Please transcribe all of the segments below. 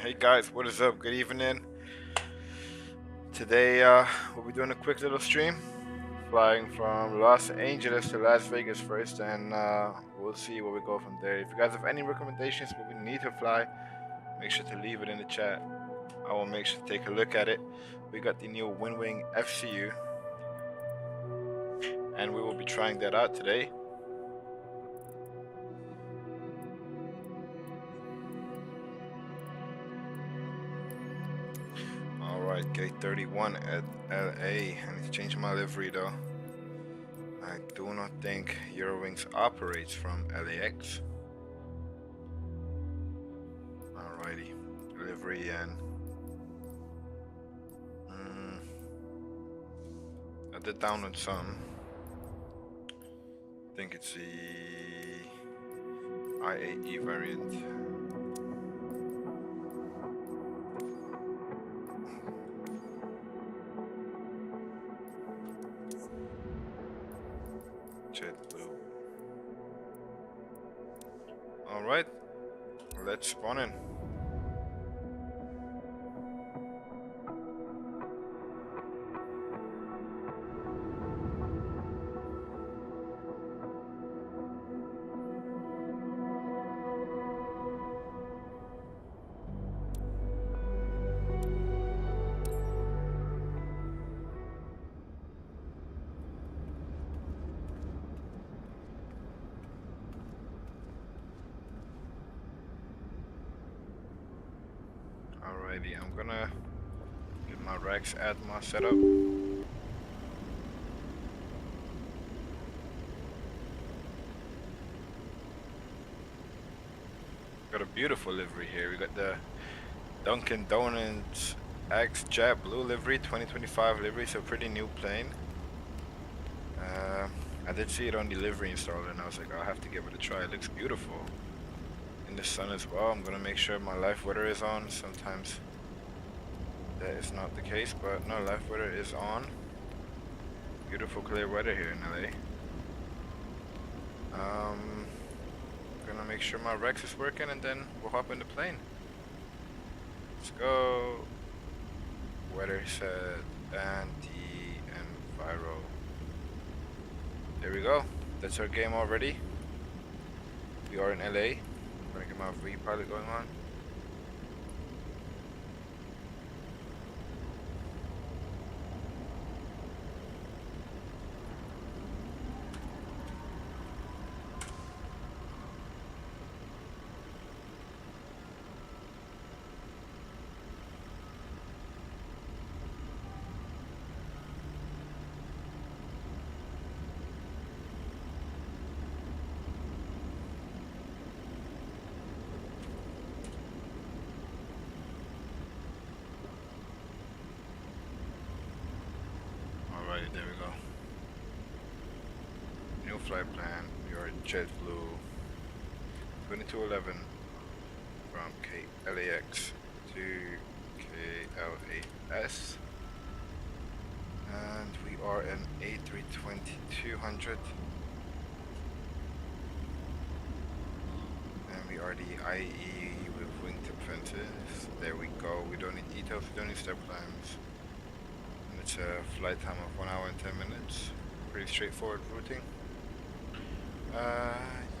Hey guys, what is up? Good evening. Today we'll be doing a quick little stream, flying from Los Angeles to Las Vegas first, and we'll see where we go from there. If you guys have any recommendations where we need to fly, make sure to leave it in the chat. I will make sure to take a look at it. We got the new WinWing FCU, and we will be trying that out today. Alright, gate 31 at LA. I need to change my livery though. I do not think Eurowings operates from LAX. Alrighty, livery and I did download some. I think it's the I8E variant. Alright, let's spawn in. Alrighty, I'm gonna get my Rex Atma set up. Got a beautiful livery here. We got the Dunkin' Donuts X Jet Blue livery, 2025 livery, so pretty new plane. I did see it on the livery installer and I was like, I'll have to give it a try. It looks beautiful. In the sun as well. I'm gonna make sure my live weather is on. Sometimes that is not the case, but no, live weather is on. Beautiful clear weather here in LA. Gonna make sure my Rex is working and then we'll hop in the plane. Let's go. Weather set, anti-enviro. There we go. That's our game already. We are in LA. I'm gonna get my V-pilot going on. Alright, there we go. New flight plan. We are JetBlue 2211 from LAX to KLAS. And we are an A320-200. And we are the IE with wingtip fences. There we go. We don't need ETOs, we don't need step climbs. And it's a flight time of 1 hour and 10 minutes. Pretty straightforward routing.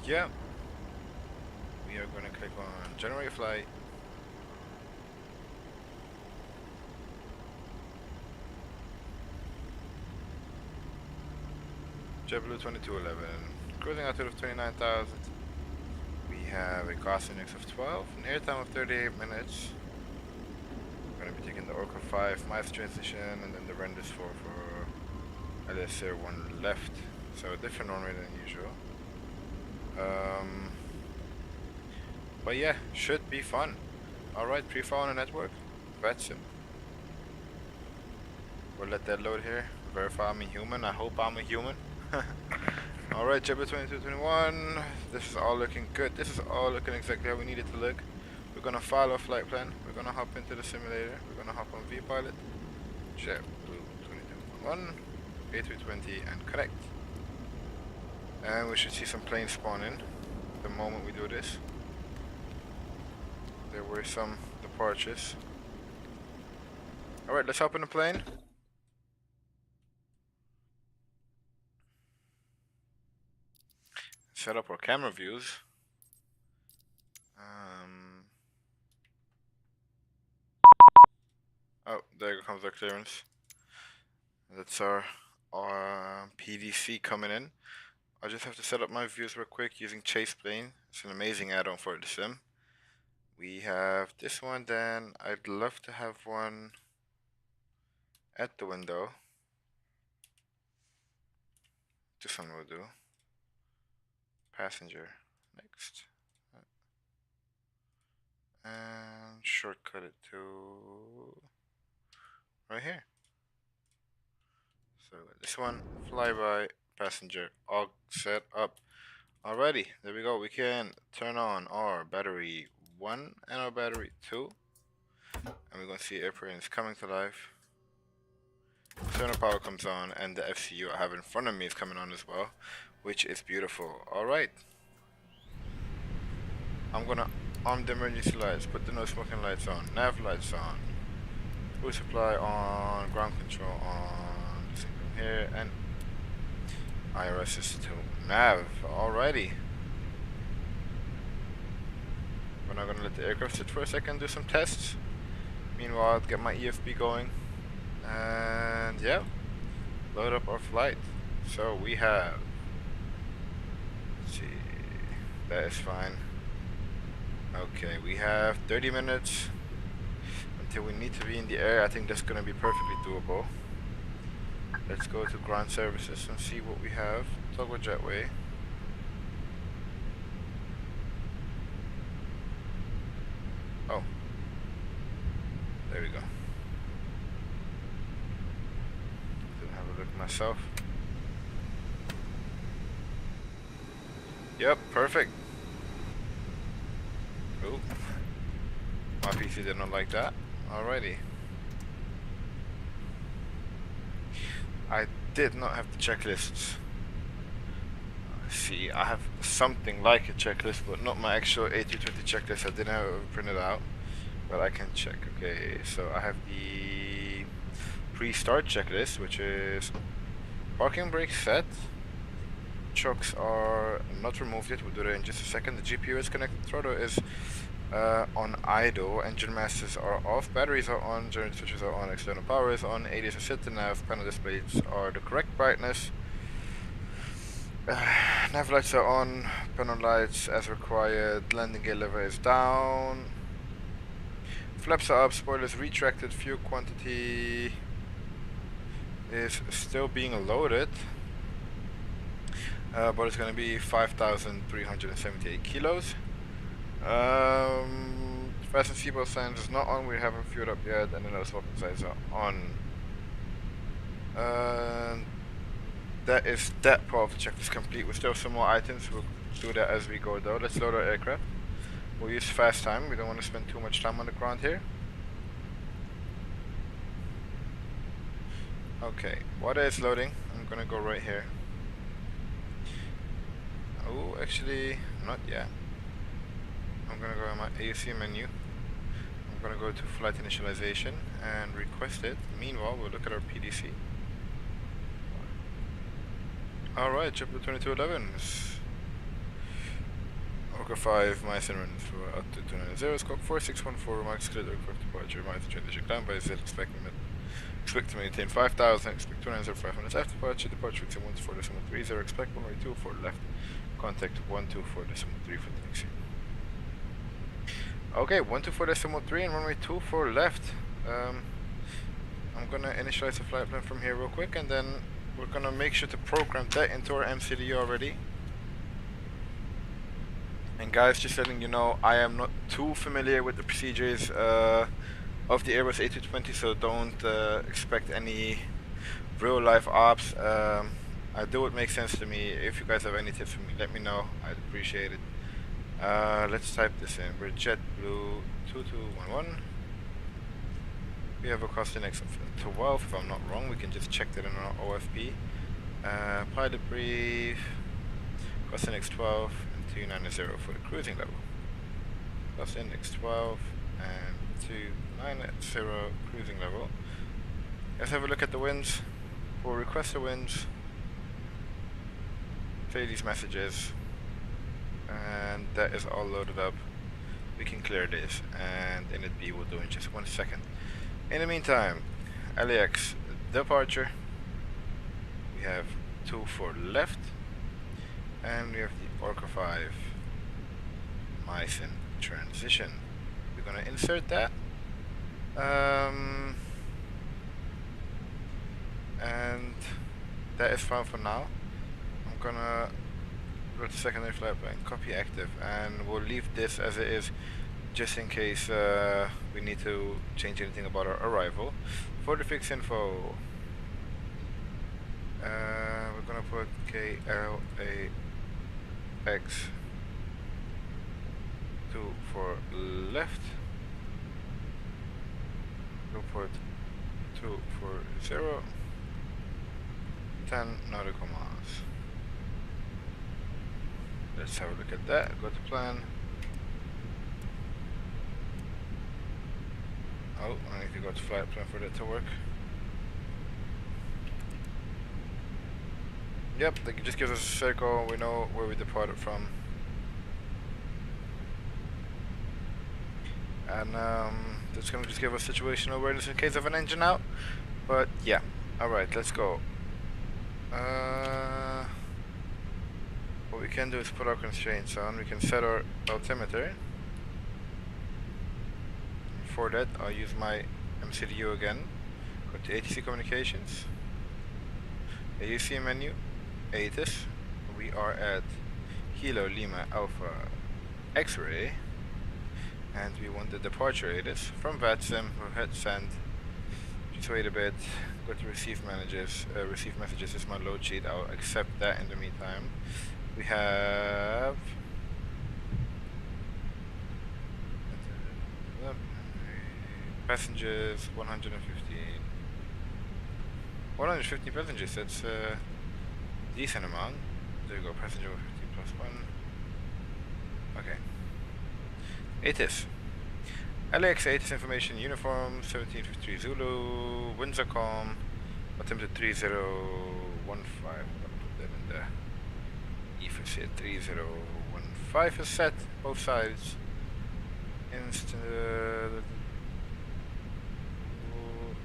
Yeah. We are going to click on generate flight. JetBlue 2211, cruising altitude of 29,000. We have a cost index of 12, an airtime of 38 minutes. We're going to be taking the Orca 5 MICE transition and then the renders for LSR 1 left. So a different runway than usual. But yeah, should be fun. Alright, pre-file on the network. VETSIM. We'll let that load here. Verify I'm a human. I hope I'm a human. Alright, JetBlue 2221. This is all looking good. This is all looking exactly how we need it to look. We're gonna follow our flight plan. We're gonna hop into the simulator. We're gonna hop on V-pilot. JetBlue 2221. A320 and connect. And we should see some planes spawn in the moment we do this. There were some departures. Alright, let's hop in the plane. Set up our camera views. Oh, there comes our clearance. That's our PDC coming in. I just have to set up my views real quick using Chase Plane. It's an amazing add-on for the sim. We have this one, then I'd love to have one at the window. This one will do. Passenger. Next. And shortcut it to right here. So this one, flyby, passenger, all set up. Alrighty, there we go. We can turn on our battery 1 and our battery 2. And we're going to see airplanes coming to life. External power comes on, and the FCU I have in front of me is coming on as well, which is beautiful. Alright. I'm going to arm the emergency lights, put the no smoking lights on, nav lights on, food supply on, ground control on, this thing from here, and IRS is to nav. Alrighty. We're not going to let the aircraft sit for a second, do some tests. Meanwhile, I'll get my EFB going. And yeah, load up our flight. So we have, let's see, that is fine. Okay, we have 30 minutes until we need to be in the air. I think that's going to be perfectly doable. Let's go to ground services and see what we have. Toggle jetway. Oh, there we go. Didn't have a look myself. Yep, perfect. Ooh, my PC did not like that. Alrighty. I did not have the checklists. See, I have something like a checklist, but not my actual A320 checklist. I didn't have it printed out, but I can check. Okay, so I have the pre-start checklist, which is parking brake set. Chocks are not removed yet. We'll do that in just a second. The GPU is connected. Throttle is on idle. Engine masters are off. Batteries are on. Generator switches are on. External power is on. ADS are set to nav. Panel displays are the correct brightness. Nav lights are on. Panel lights as required. Landing gear lever is down. Flaps are up. Spoilers retracted. Fuel quantity is still being loaded. But it's going to be 5,378 kilos. Fasten seatbelt signs is not on. We haven't fueled up yet, and then those weapon signs are on. That is that part of the checklist complete. We still have some more items. We'll do that as we go though. Let's load our aircraft. We'll use fast time. We don't want to spend too much time on the ground here. Okay, water is loading. I'm gonna go right here. Oh, actually, not yet. I'm gonna go in my AUC menu. I'm gonna go to flight initialization and request it. Meanwhile, we'll look at our PDC. Alright, JetBlue 2211 is Orca 5, minus and run for out to 290, squawk 4614, remarks clear aircraft departure, minus transition climb by Z, expect to maintain 5,000, expect 290 5 minutes after departure, departure with 124.30, expect runway 24 left, contact 124.3 for taxi. Okay, 124.3 and runway 24 left. I'm gonna initialize the flight plan from here real quick, and then we're gonna make sure to program that into our MCDU already. And guys, just letting you know, I am not too familiar with the procedures of the Airbus A320, so don't expect any real life ops. I do what makes sense to me. If you guys have any tips for me, let me know. I'd appreciate it. Let's type this in. We're JetBlue 2211. We have a cost index of 12. If I'm not wrong, we can just check that in our OFP. Pilot brief, cost index 12 and 290 for the cruising level. Cost index 12 and 290 cruising level. Let's have a look at the winds. We'll request the winds, play these messages, and that is all loaded up. We can clear this, and init B will do in just 1 second. In the meantime, LAX departure. We have 24 left, and we have the Orca 5 Mycin transition. We're gonna insert that, and that is fine for now. I'm gonna go to secondary flight plan, copy active, and we'll leave this as it is just in case we need to change anything about our arrival. For the fix info, we're gonna put KLAX 2 for left, port 240, 10 nautical miles. Let's have a look at that. Go to plan. Oh, I need to go to flight plan for that to work. Yep, they just gives us a circle. We know where we departed from. And that's gonna just give us situational awareness in case of an engine out. But yeah, alright, let's go. What we can do is put our constraints on. We can set our altimeter. For that, I'll use my MCDU again. Go to ATC communications, AUC menu, ATIS. We are at Kilo Lima Alpha X-ray, and we want the departure ATIS from VATSIM. We'll hit send. Just wait a bit. Go to receive messages. Receive messages is my load sheet. I'll accept that in the meantime. We have passengers 150 passengers. That's a decent amount. There you go. Passenger 150 plus 1. Okay. ATIS. LAX ATIS information uniform 1753 Zulu. Winds are calm. Altimeter 3015. I'm gonna put that in there. EFIS here 3015 is set. Both sides.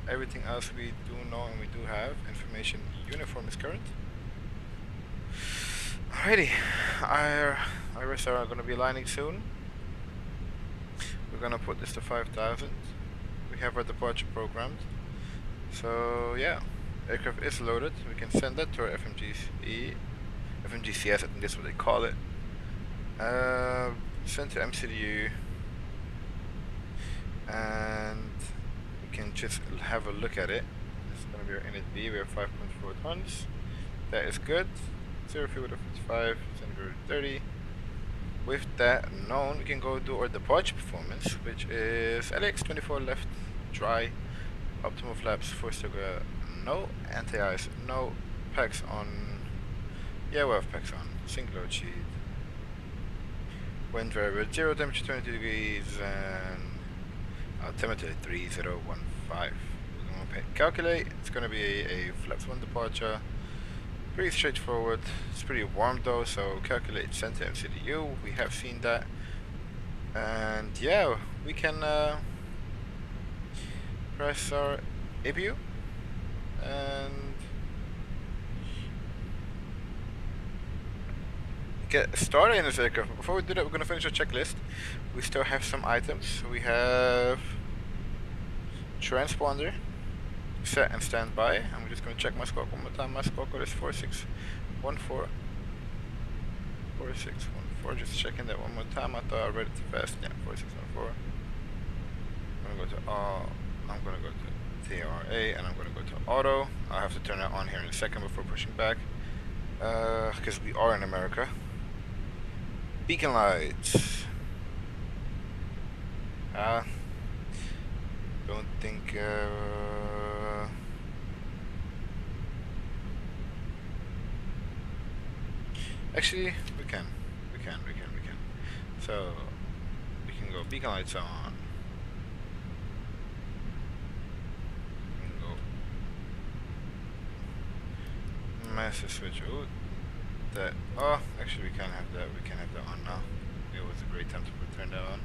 Everything else we do know and we do have. Information uniform is current. Alrighty. Our Iris are gonna be aligning soon. We're gonna put this to 5,000. We have our departure programmed. So yeah, aircraft is loaded. We can send that to our FMGCS, I think that's what they call it. Send to MCDU, and we can just have a look at it. It's gonna be our init B. We have 5.4 tons. That is good. 0 fuel to 55, 30. With that known, we can go do our departure performance, which is LAX 24 left, dry, optimal flaps, force to go, no, anti-ice, no, packs on, yeah, we have packs on, sync load sheet, wind variable 0, temperature 20 degrees, and altimeter 3015. We're going to calculate. It's going to be a flaps 1 departure. Pretty straightforward. It's pretty warm though, so calculate send to MCDU. We have seen that, and yeah, we can press our APU and get started in this aircraft. Before we do that, we're gonna finish our checklist. We still have some items. We have transponder set and standby. I'm just going to check my squawk one more time. My squawk code is 4614. 4614. Just checking that one more time. I thought I read it too fast. Yeah, 4614. I'm going to go to I'm going to go to TRA, and I'm going to go to auto. I'll have to turn that on here in a second before pushing back, because we are in America. Beacon lights. Don't think actually we can. So we can go beacon lights on. master switch. Oh, that. Oh, actually, we can have that. We can have that on now. It was a great time to turn that on.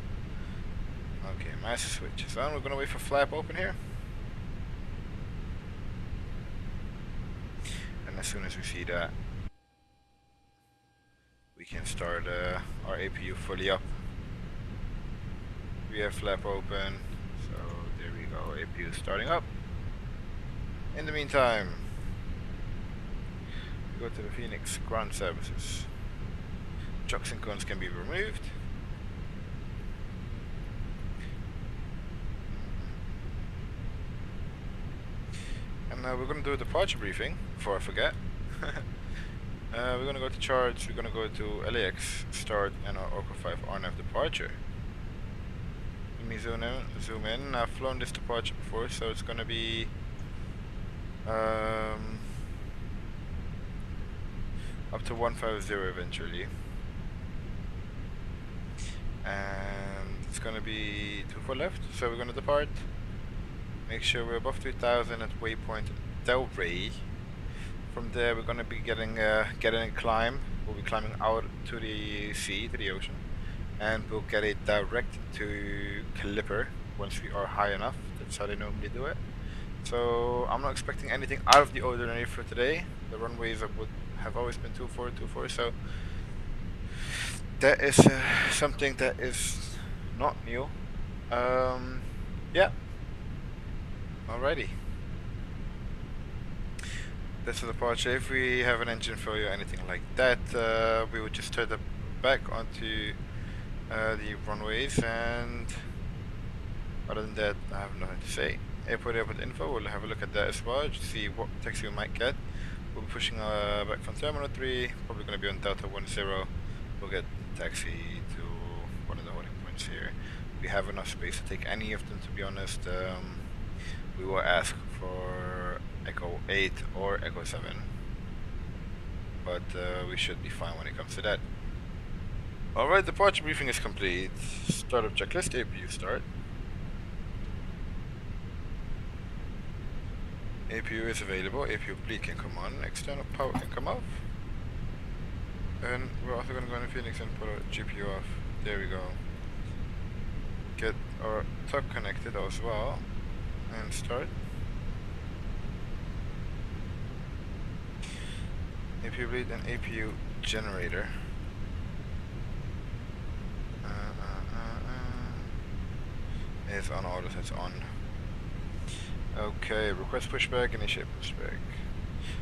Okay, master switch is on. We're gonna wait for flap open here. And as soon as we see that, we can start our APU fully up. We have flap open, so there we go. APU starting up. In the meantime, we go to the Fenix ground services. Chocks and cones can be removed. And we're going to do a departure briefing before I forget. We're going to go to charts, we're going to go to LAX start and our Orca 5 RNAV departure. Let me zoom in. I've flown this departure before, so it's going to be up to 150 eventually. And it's going to be 24 left, so we're going to depart. Make sure we're above 3000 at waypoint Del Rey. From there we're going to be getting a climb. We'll be climbing out to the sea, to the ocean. And we'll get a direct to Clipper once we are high enough. That's how they normally do it. So I'm not expecting anything out of the ordinary for today. The runways have always been 2424, so that is something that is not new. Yeah. Alrighty. That's the departure. If we have an engine failure or anything like that, we would just turn it back onto the runways, and other than that, I have nothing to say. Airport info, we'll have a look at that as well, to see what taxi we might get. We'll be pushing back from Terminal 3, probably going to be on Delta 10. We'll get taxi to one of the holding points here. We have enough space to take any of them, to be honest. We will ask for Echo 8 or Echo 7, but we should be fine when it comes to that. Alright, departure briefing is complete. Startup checklist, APU start. APU is available, APU bleed can come on, external power can come off. And we're also going to go into Fenix and put our GPU off. There we go. Get our tug connected as well. And start. APU bleed and APU generator. Is on auto, so it's on. Okay, request pushback, initiate pushback.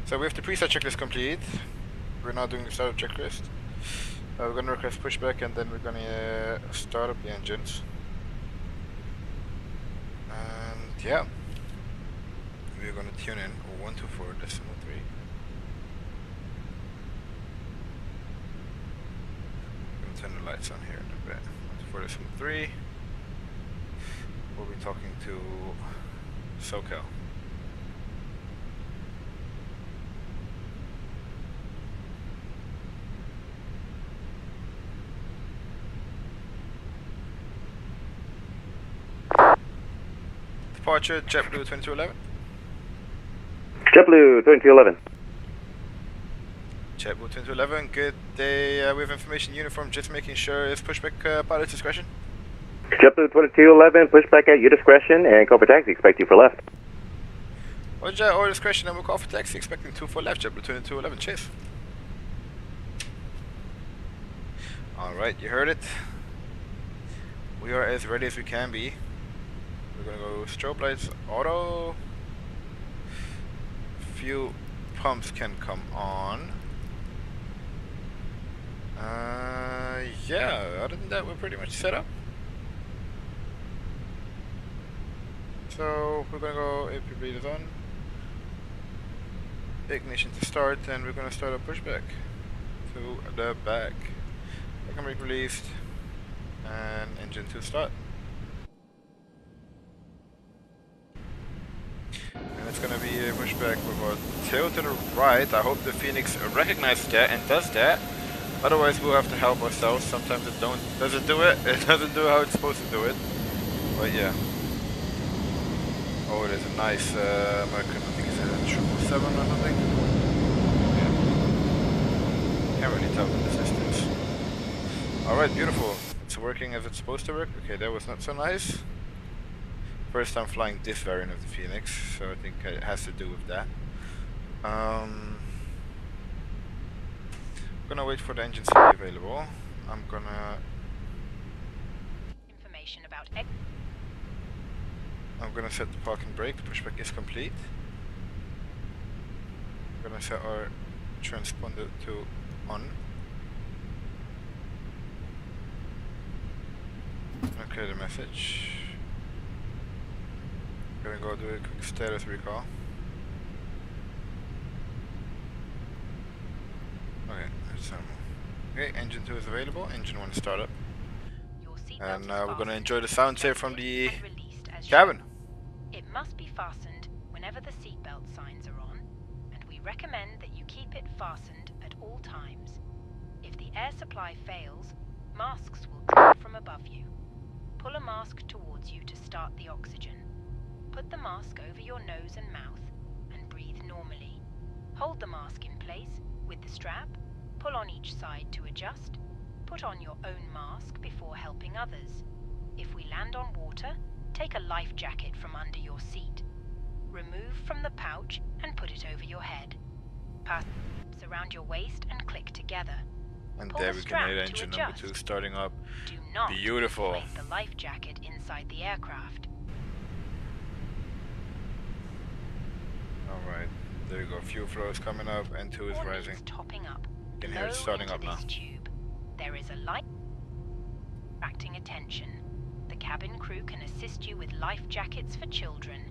So we have the preset checklist complete. We're now doing the startup checklist. We're going to request pushback, and then we're going to start up the engines. And yeah, we're going to tune in 124.3. Going to turn the lights on here in a bit. 124.3. We'll be talking to SoCal. Departure, JetBlue 2211. JetBlue 2211. JetBlue 2211, good day. We have information uniform, just making sure it's pushback pilot discretion. JetBlue 2211, pushback at your discretion, and call for taxi, expect you for left. Roger, or discretion, and we'll call for taxi, expecting 2 for left, JetBlue 2211, chase. Alright, you heard it. We are as ready as we can be. We're gonna go strobe lights, auto. Few pumps can come on. Yeah, other than that, we're pretty much set up. So we're gonna go AP bleed is on. Ignition to start, and we're gonna start a pushback to the back. Second brake released, and engine to start. And it's gonna be a pushback with a tail to the right. I hope the Fenix recognizes that and does that. Otherwise, we'll have to help ourselves. Sometimes it doesn't do it. It doesn't do how it's supposed to do it. But yeah. Oh, there's a nice American. I think it's a 777 or something. Yeah. Can't really tell from this distance. Alright, beautiful. It's working as it's supposed to work. Okay, that was not so nice. First time flying this variant of the Fenix, so I think it has to do with that. I'm gonna wait for the engines to be available. I'm gonna set the park and brake. The pushback is complete. I'm gonna set our transponder to on. Okay, the message. Gonna go do a quick status recall. Okay, that's okay, engine 2 is available, engine 1 is startup. And we're gonna enjoy the sounds here from the cabin. It must be fastened whenever the seatbelt signs are on, and we recommend that you keep it fastened at all times. If the air supply fails, masks will drop from above you. Pull a mask towards you to start the oxygen. Put the mask over your nose and mouth and breathe normally. Hold the mask in place with the strap, pull on each side to adjust, put on your own mask before helping others. If we land on water, take a life jacket from under your seat. Remove from the pouch and put it over your head. Pass around your waist and click together. And Pull there the we can strap hear to engine number adjust. 2 starting up. Do not Beautiful. place the life jacket inside the aircraft. Alright, there you go. Fuel flow is coming up and 2 is rising. Topping up. You can hear it starting Blow up into now. this tube. There is a light attracting attention. The cabin crew can assist you with life jackets for children.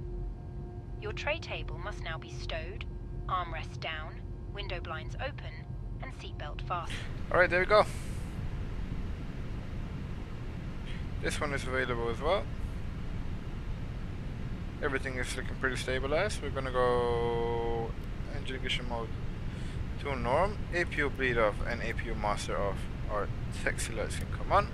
Your tray table must now be stowed, armrest down, window blinds open, and seatbelt fastened. Alright, there we go. This one is available as well. Everything is looking pretty stabilized. We're gonna go engine ignition mode to norm, APU bleed off and APU master off. Our taxi lights can come on.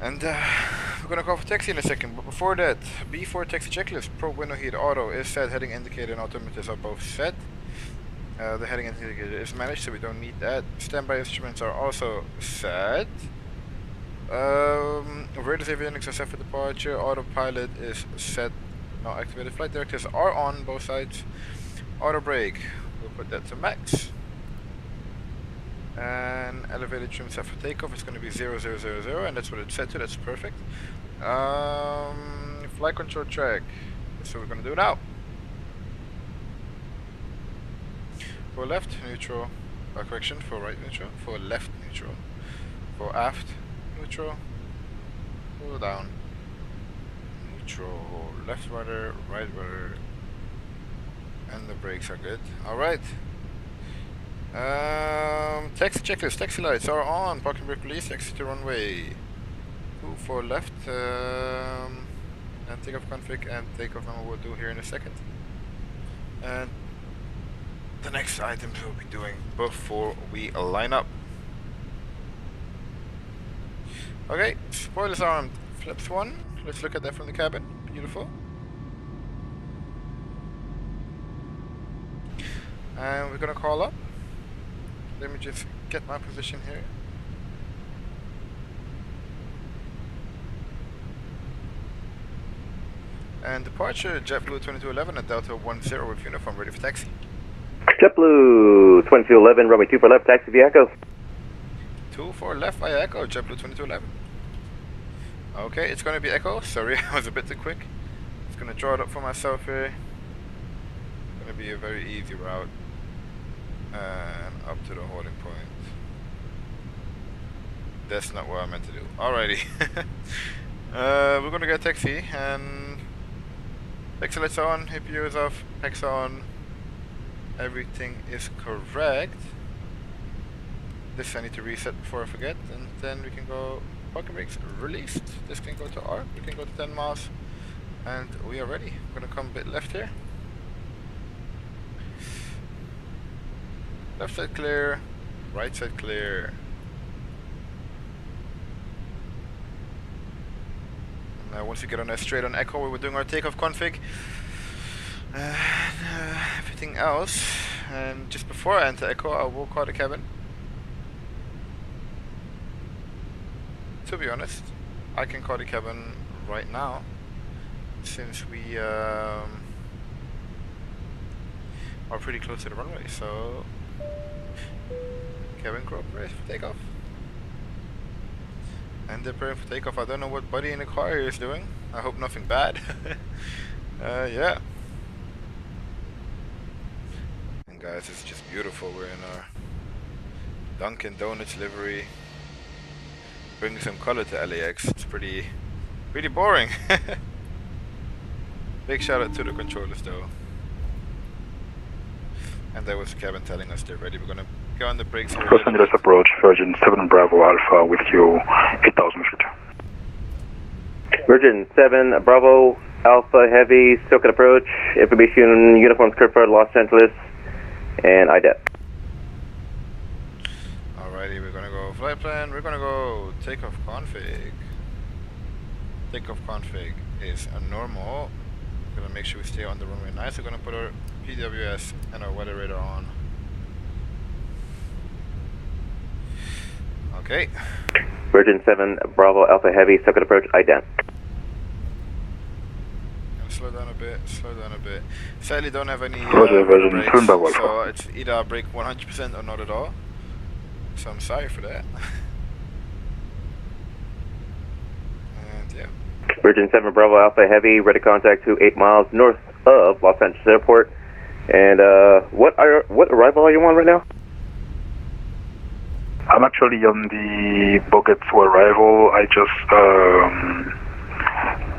And we're gonna call for taxi in a second, but before that, B4 taxi checklist. Probe window heat auto is set, heading indicator and altimeters are both set. The heading indicator is managed, so we don't need that. Standby instruments are also set. Radars avionics are set for departure. Autopilot is set, not activated. Flight directors are on both sides. Auto brake, we'll put that to max. And elevator trim set for takeoff is going to be 0000, and that's what it's set to. That's perfect. Flight control track. That's what we're going to do now. For left, neutral. Correction, for right, neutral. For left, neutral. For aft, neutral. Pull down. Neutral. Left rudder, right rudder. And the brakes are good. Alright. Taxi checklist. Taxi lights are on. Parking brake release. Exit to runway. 2 for left. And takeoff config and takeoff memo we'll do here in a second. And the next items we'll be doing before we line up. Okay, spoilers are on. Flaps 1. Let's look at that from the cabin. Beautiful. And we're gonna call up. Let me just get my position here. And departure, JetBlue 2211 at Delta 10 with uniform ready for taxi. JetBlue 2211, runway 2 for left, taxi via Echo. 2 for left via Echo, JetBlue 2211. Okay, it's gonna be Echo. Sorry, I was a bit too quick. Just gonna draw it up for myself here. Gonna be a very easy route. And up to the holding point. That's not what I meant to do. Alrighty. We're gonna get a taxi and taxi lights are on, APU is off, PACs are on. Everything is correct. This I need to reset before I forget, and then we can go parking brakes released. This can go to arc, we can go to 10 miles, and we are ready. I'm gonna come a bit left here. Left side clear, right side clear. And once we get on a straight on Echo, we were doing our takeoff config. Everything else And just before I enter Echo, I will call the cabin. To be honest, I can call the cabin right now, since we are pretty close to the runway. So, cabin crew prepared for takeoff. And they're preparing for takeoff. I don't know what Buddy in the car here is doing. I hope nothing bad. Yeah. And guys, it's just beautiful. We're in our Dunkin' Donuts livery. Bringing some color to LAX. It's pretty boring. Big shout out to the controllers though. And there was the cabin telling us they're ready. We're gonna go on the brakes here. Los Angeles approach, Virgin 7 Bravo Alpha with you, 8,000 feet. Virgin 7 Bravo Alpha Heavy, Silken approach, information uniforms confirmed Los Angeles, and IDEP. Alrighty, we're gonna go flight plan, we're gonna go takeoff config. Takeoff config is a normal. We're gonna make sure we stay on the runway nice. We're gonna put our PWS and our weather radar on. Okay. Virgin 7 Bravo Alpha Heavy, Silken approach, IDEP. Slow down a bit, slow down a bit. Sadly don't have any Virgin brakes, 7 Bravo so Alpha. it's either I brake 100% or not at all. So I'm sorry for that. And yeah. Virgin 7 Bravo Alpha Heavy, ready contact to 8 miles north of Los Angeles Airport. And what arrival are you on right now? I'm actually on the bucket to arrival. I just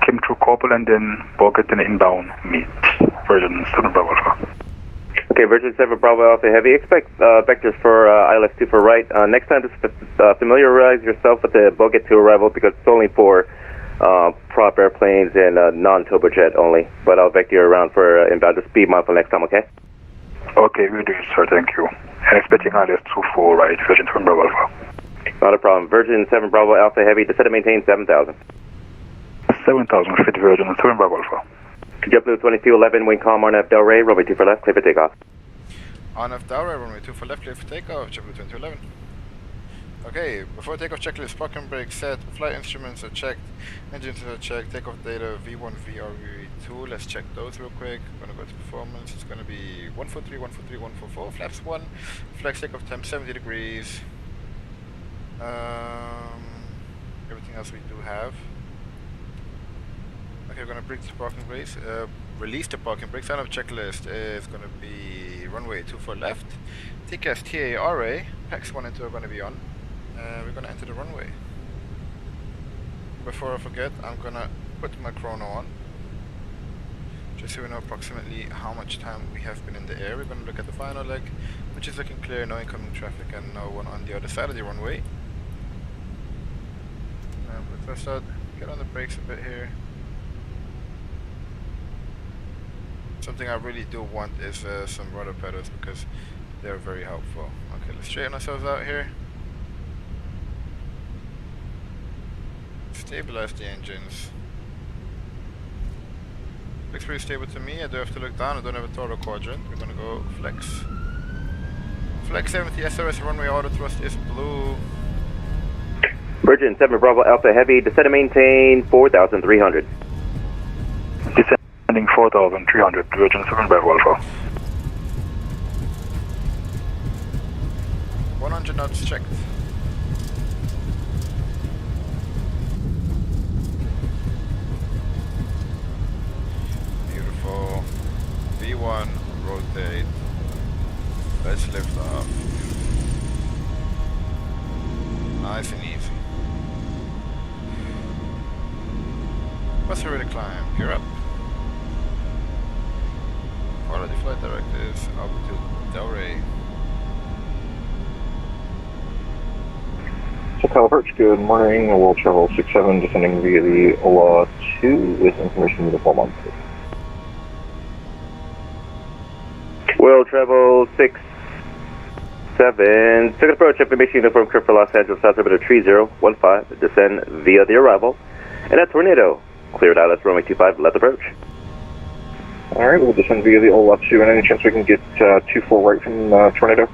came through Corporal and then bucket and inbound meet. Virgin 7 Bravo Alpha. Okay, Virgin 7 Bravo Alpha Heavy, expect vectors for ILS-2 for right. Next time, just familiarize yourself with the bucket to arrival because it's only for prop airplanes and non-turbojet only. But I'll vector you around for inbound. Just be mindful next time, okay? Okay, we'll do it, sir. Thank you. And expecting ILS-2 for right. Virgin 7 Bravo Alpha. Not a problem. Virgin 7 Bravo Alpha Heavy, descend and maintain 7,000. 7,000 feet, Virgin 7 Bravo Alpha. JetBlue 2211, wing comm RNF Delray, runway 2 for left, clear for takeoff. RNF Delray, runway 2 for left, clear for takeoff, JetBlue 2211. Okay, before takeoff checklist, parking brake set, flight instruments are checked, engines are checked, takeoff data V1, VR, V2, let's check those real quick. We're gonna go to performance, it's gonna be 143, 143, 144, flaps 1, flex takeoff temp 70 degrees. Everything else we do have. Okay, we're gonna break the parking brakes, release the parking brakes. Sign up checklist is gonna be runway 2 for left, TCAS TARA, PAX 1 and 2 are gonna be on. We're gonna enter the runway. Before I forget, I'm gonna put my chrono on, just so we know approximately how much time we have been in the air. We're gonna look at the final leg, which is looking clear, no incoming traffic and no one on the other side of the runway. Let's start, get on the brakes a bit here. Something I really do want is some rudder pedals because they're very helpful. Okay, let's straighten ourselves out here. Stabilize the engines. Looks pretty stable to me. I don't have to look down. I don't have a throttle quadrant. We're gonna go flex. Flex 70 SRS runway auto thrust is blue. Virgin 7 Bravo Alpha Heavy, descend and maintain 4,300. Descending 4,300, Virgin 7 Bravo Alpha. 100 knots checked. Beautiful. V1, rotate. Let's lift off. Nice and easy. What's the rate of climb? Gear up. Follow the flight directives up to Delray. Chicago Perch, good morning. World Travel 67 descending via the OLA 2 with information uniform on. World Travel 67, second approach, information uniform clear for Los Angeles, South Orbiter 3015, descend via the arrival. And a tornado, cleared ILS runway 25, left approach. Alright, we'll descend via the OLA 2, and any chance we can get 2-4 right from Tornado?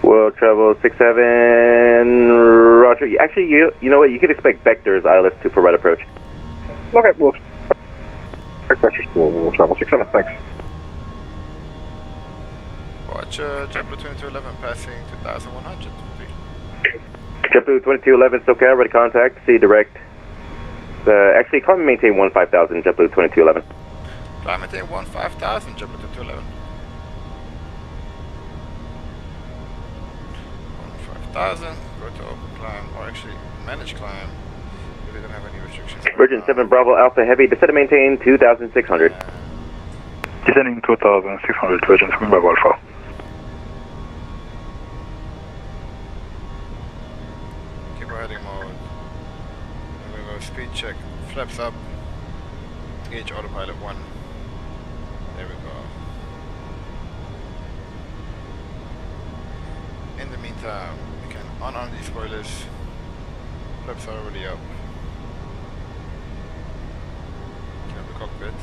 World Travel 67, roger. Actually, you know what, you could expect vectors ILS 2 for right approach. Okay, we'll expect vectors to World Travel 67, thanks. Watch JetBlue 2211 passing 2100. JetBlue 2211, SoCal, ready contact, see direct. Actually, climb and maintain 15,000, JetBlue 2211. Climb maintain 15,000, JetBlue 2211. 15,000, go to open climb, or actually manage climb, if we don't have any restrictions. Virgin 7 Bravo Alpha Heavy, descend and maintain 2,600. Descending 2,600, Virgin 7 Bravo Alpha. Keep our heading mode. I'm gonna go speed check, flaps up, gauge autopilot 1. There we go. In the meantime, we can unarm these spoilers. Flaps are already up. Clean up the cockpit.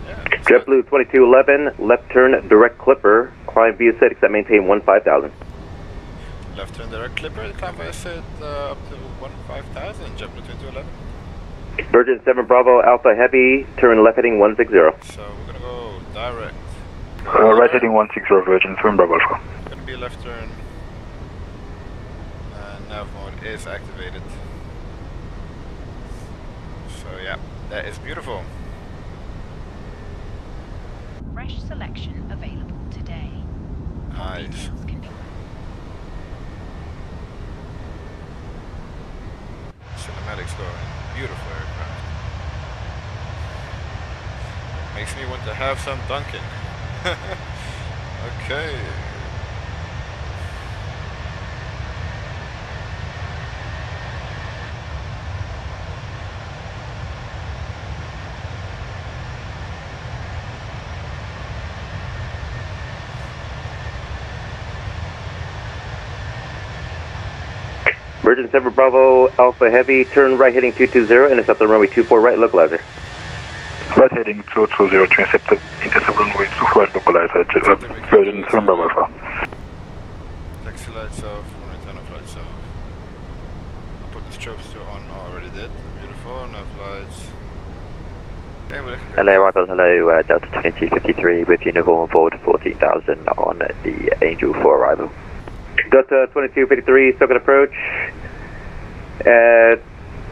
Yeah. JetBlue 2211, left turn direct clipper, climb via set, except maintain 15,000. Left turn direct clipper, climb via set up to 15,000, JetBlue 2211. Virgin 7 Bravo Alpha Heavy, turn left heading 160. So we're gonna go direct. Right heading 160, Virgin 7 Bravo Alpha. Gonna be a left turn. Nav mode is activated. So yeah, that is beautiful. Fresh selection available today. More Nice. details can be... Cinematics going. Beautiful aircraft. Makes me want to have some Dunkin'. Okay. Virgin 7 Bravo Alpha Heavy, turn right heading 220, intercept the runway 24 right, localizer. Right heading 220 to intercept runway 24 right, localizer, Virgin 7 Bravo Alpha. Taxi lights off, runway 10 off, lights off. I'll put the strobes to on, I already did. Beautiful, nav lights. Okay, we're looking good. Hello, arrival, hello, Delta 2253 with uniform forward 14,000 on the Angel 4 arrival. Delta 2253, circuit approach.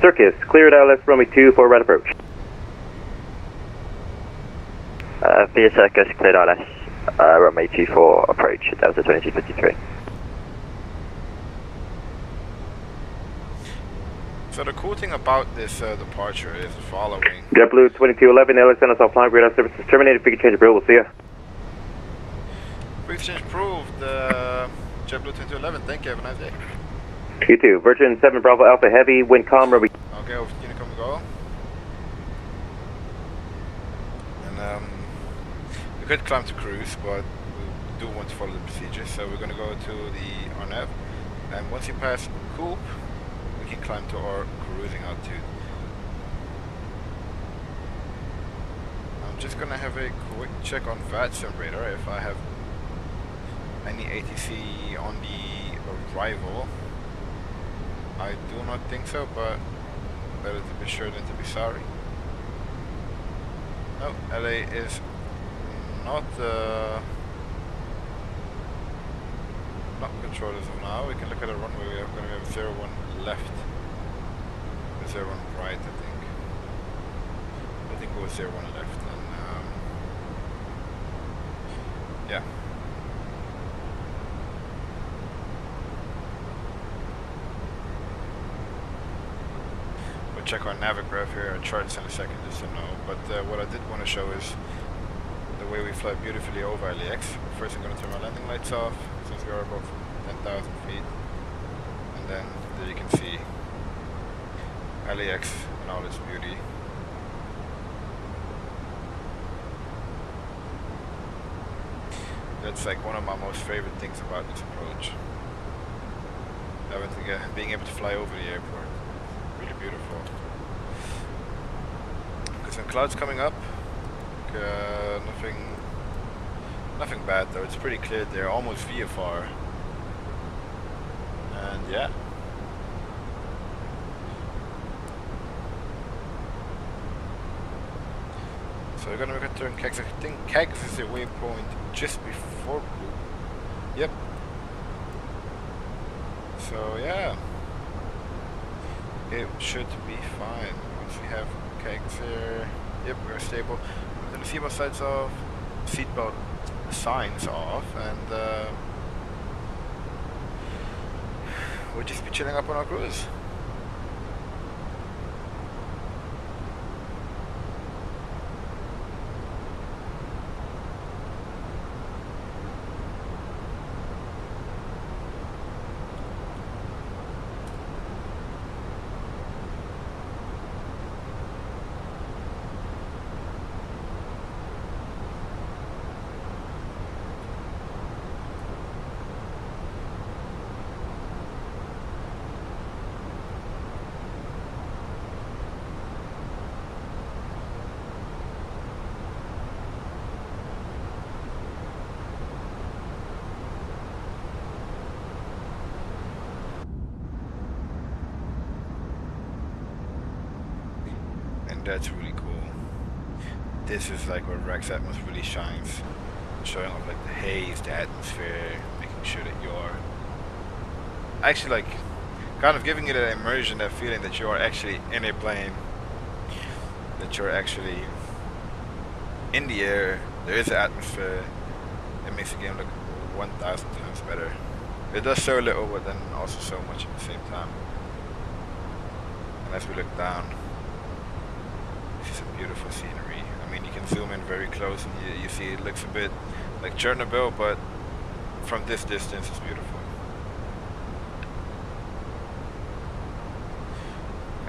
Circus, cleared ILS runway 24 right approach. Via Circus, cleared ILS, runway 24 approach, Delta 2253. So the cool thing about this departure is the following. JetBlue 2211, LXN offline, radar services terminated, figure change approval, see ya. Quick exchange approved, JetBlue 2211, thank you, have a nice day. You too, Virgin 7 Bravo Alpha Heavy, wind calm, runway. Okay, over to Unicom go. And we could climb to cruise, but we do want to follow the procedure, so we're going to go to the RNAV. And once you pass Coop, we can climb to our cruising altitude. I'm just going to have a quick check on VATSIM radar if I have any ATC on the arrival. I do not think so, but better to be sure than to be sorry. No, LA is not controlled as of now. We can look at the runway. We are going to have 01 left, 01 right, I think. I think it was 01 left, and yeah. We'll check our navigaph here, our charts in a second, just to know. But what I did want to show is the way we fly beautifully over LAX. First I'm going to turn my landing lights off, since we are above 10,000 feet. And then there you can see LAX in all its beauty. That's like one of my most favorite things about this approach. Being able to fly over the airport. Really beautiful. Because some clouds coming up. Nothing bad though. It's pretty clear there, almost VFR. And yeah. So we're gonna make a turn kegs. I think kegs is the waypoint just before blue. Yep. So yeah. It should be fine. Once we have kegs here. Yep, we're stable. We're gonna see both sides off. Seatbelt signs off, and we'll just be chilling up on our cruise. That's really cool. This is like where Rex Atmos really shines, showing off like the haze, the atmosphere, making sure that you're actually like kind of giving it an immersion, that feeling that you are actually in a plane, that you're actually in the air. There is an atmosphere. It makes the game look 1,000 times better. It does so little, but then also so much at the same time. And as we look down, some beautiful scenery. I mean, you can zoom in very close and you see it looks a bit like Chernobyl, but from this distance it's beautiful.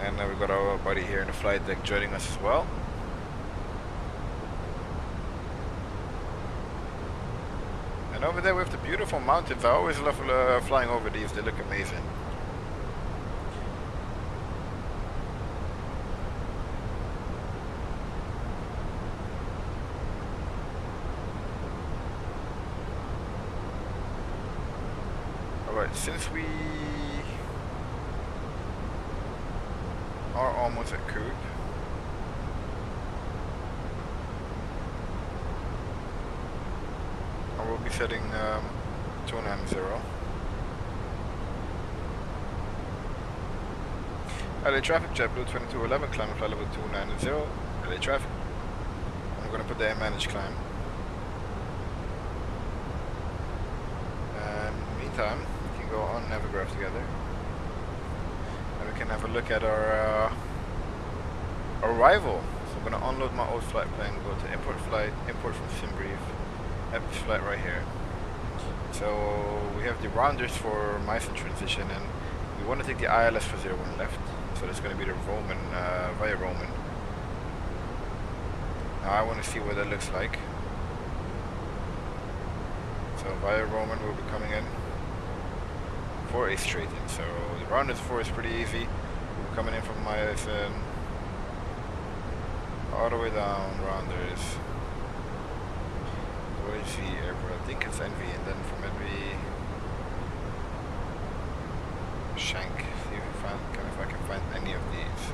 And we've got our buddy here in the flight deck joining us as well. And over there we have the beautiful mountains. I always love flying over these, they look amazing. Since we are almost at Coop, I will be setting 290. LA traffic, JetBlue 2211, climb and fly level 290, LA traffic. I'm going to put the manage climb. And in the meantime, go on Navigraph together, and we can have a look at our arrival. So I'm going to unload my old flight plan, go to import flight, import from SimBrief, have this flight right here. So we have the rounders for Meissen transition, and we want to take the ILS for 01 left, so that's going to be the Roman, via Roman. Now I want to see what that looks like. So via Roman we'll be coming in for a straight in. So the rounders 4 is pretty easy. We're coming in from Meissen all the way down, rounders. Where is the airport? I think it's Envy, and then from Envy, Shank. See if I can find any of these.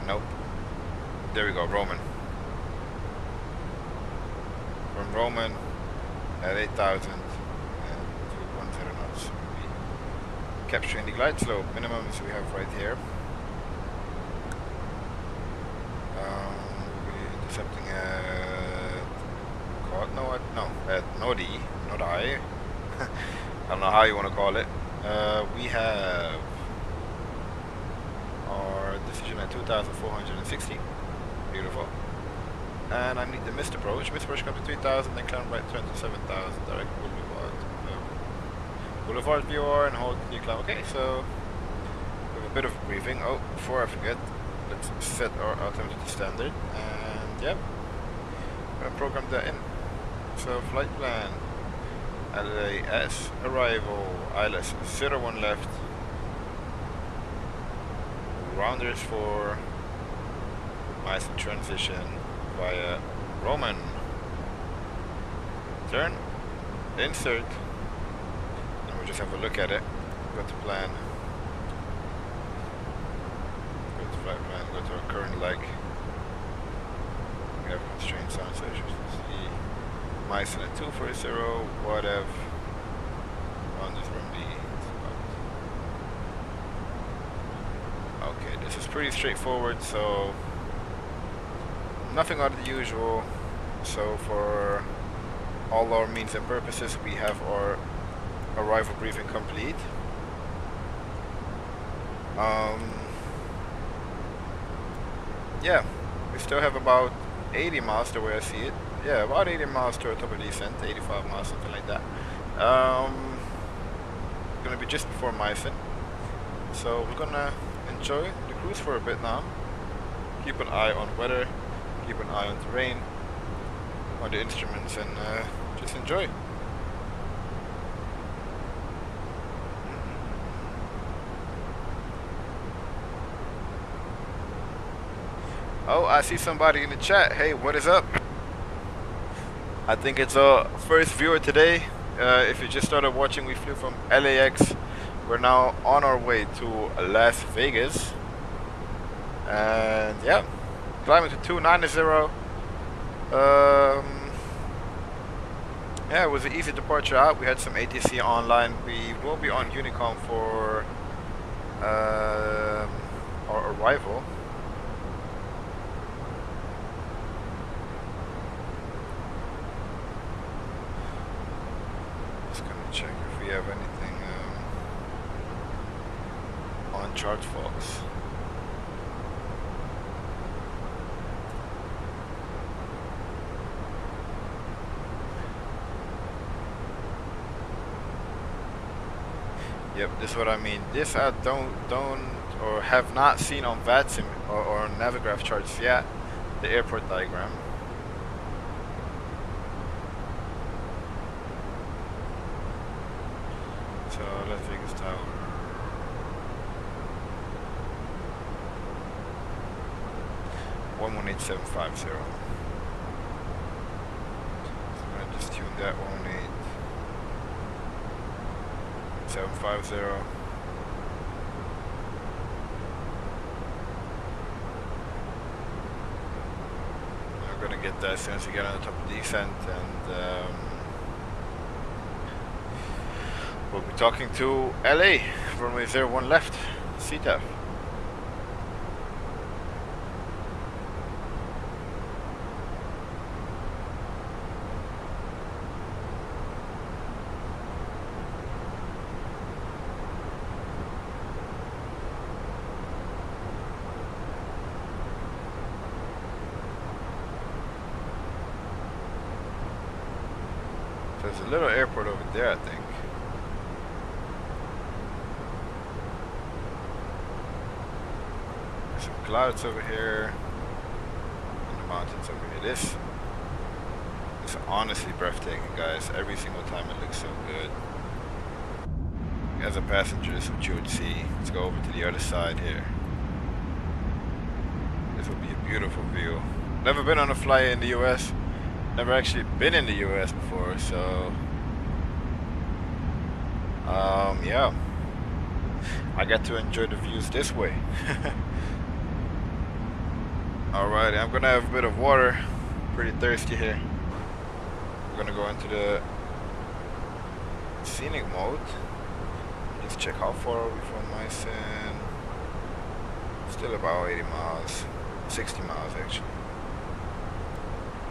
Nope. There we go, Roman. From Roman at 8,000 and 210 knots. Capturing the glide slope minimums we have right here. We'll be intercepting at Nodi, not I. I don't know how you want to call it. We have our decision at 2,460. Beautiful. And I need the missed approach. Missed approach comes to 3,000, then climb right turn to 7,000. Direct Boulevard. Boulevard VR and hold the climb. Okay, so we have a bit of briefing. Oh, before I forget, let's set our altimeter to standard. And yep, I'm going to program that in. So flight plan. LAS arrival, ILS 01 left, rounders for Nice transition via Roman. Turn, insert, and we'll just have a look at it. Go to plan. Go to flight plan, go to our current leg. We have constraint sound stations. See. Mice in a 240, whatever. On this room B. Okay, this is pretty straightforward, so nothing out of the usual. So for all our means and purposes, we have our arrival briefing complete. Yeah, we still have about 80 miles the way I see it. Yeah, about 80 miles to our top of descent, 85 miles, something like that. Gonna be just before Meissen. So we're gonna enjoy the cruise for a bit now. Keep an eye on weather, keep an eye on terrain, on the instruments, and just enjoy. Oh, I see somebody in the chat. Hey, what is up? I think it's our first viewer today. If you just started watching, we flew from LAX. We're now on our way to Las Vegas. And yeah, climbing to 290. Yeah, it was an easy departure out. We had some ATC online. We will be on Unicom for our arrival. Check if we have anything on chart, folks. Yep, this is what I mean. This I don't or have not seen on VATSIM or Navigraph charts yet. The airport diagram. So Las Vegas Tower. One 18750. So I'm gonna just tune that 18750. We're gonna get that as soon as we get on the top of descent, and we'll be talking to LA. Runway 01 left, CTAF. There's a little airport over there, I think. There's some clouds over here, and the mountains over here. This is honestly breathtaking, guys. Every single time it looks so good. As a passenger, this is what you would see. Let's go over to the other side here. This will be a beautiful view. Never been on a flight in the US. Never actually been in the US before, so yeah, I get to enjoy the views this way. Alright, I'm gonna have a bit of water. Pretty thirsty here. I'm gonna go into the scenic mode. Let's check how far are we from Meissen. Still about 80 miles, 60 miles actually.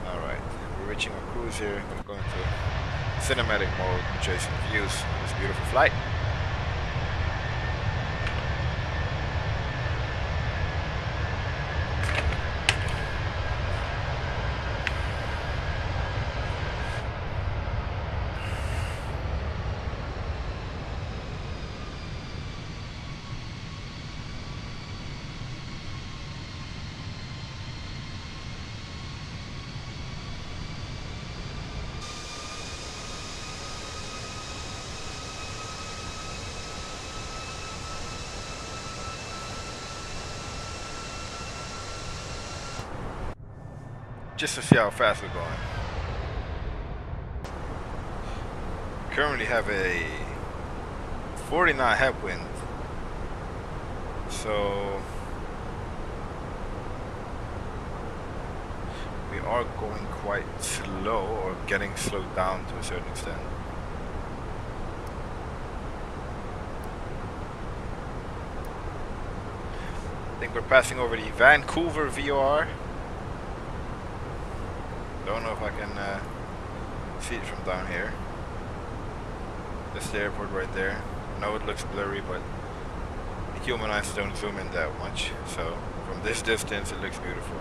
Alright. Reaching our cruise here. I'm going to go into cinematic mode, enjoy some views of this beautiful flight. just to see how fast we're going. Currently have a 40 knot headwind, so we are going quite slow, or getting slowed down to a certain extent. I think we're passing over the Vancouver VOR. Don't know if I can see it from down here. That's the airport right there. I know it looks blurry, but the human eyes don't zoom in that much. So from this distance, it looks beautiful.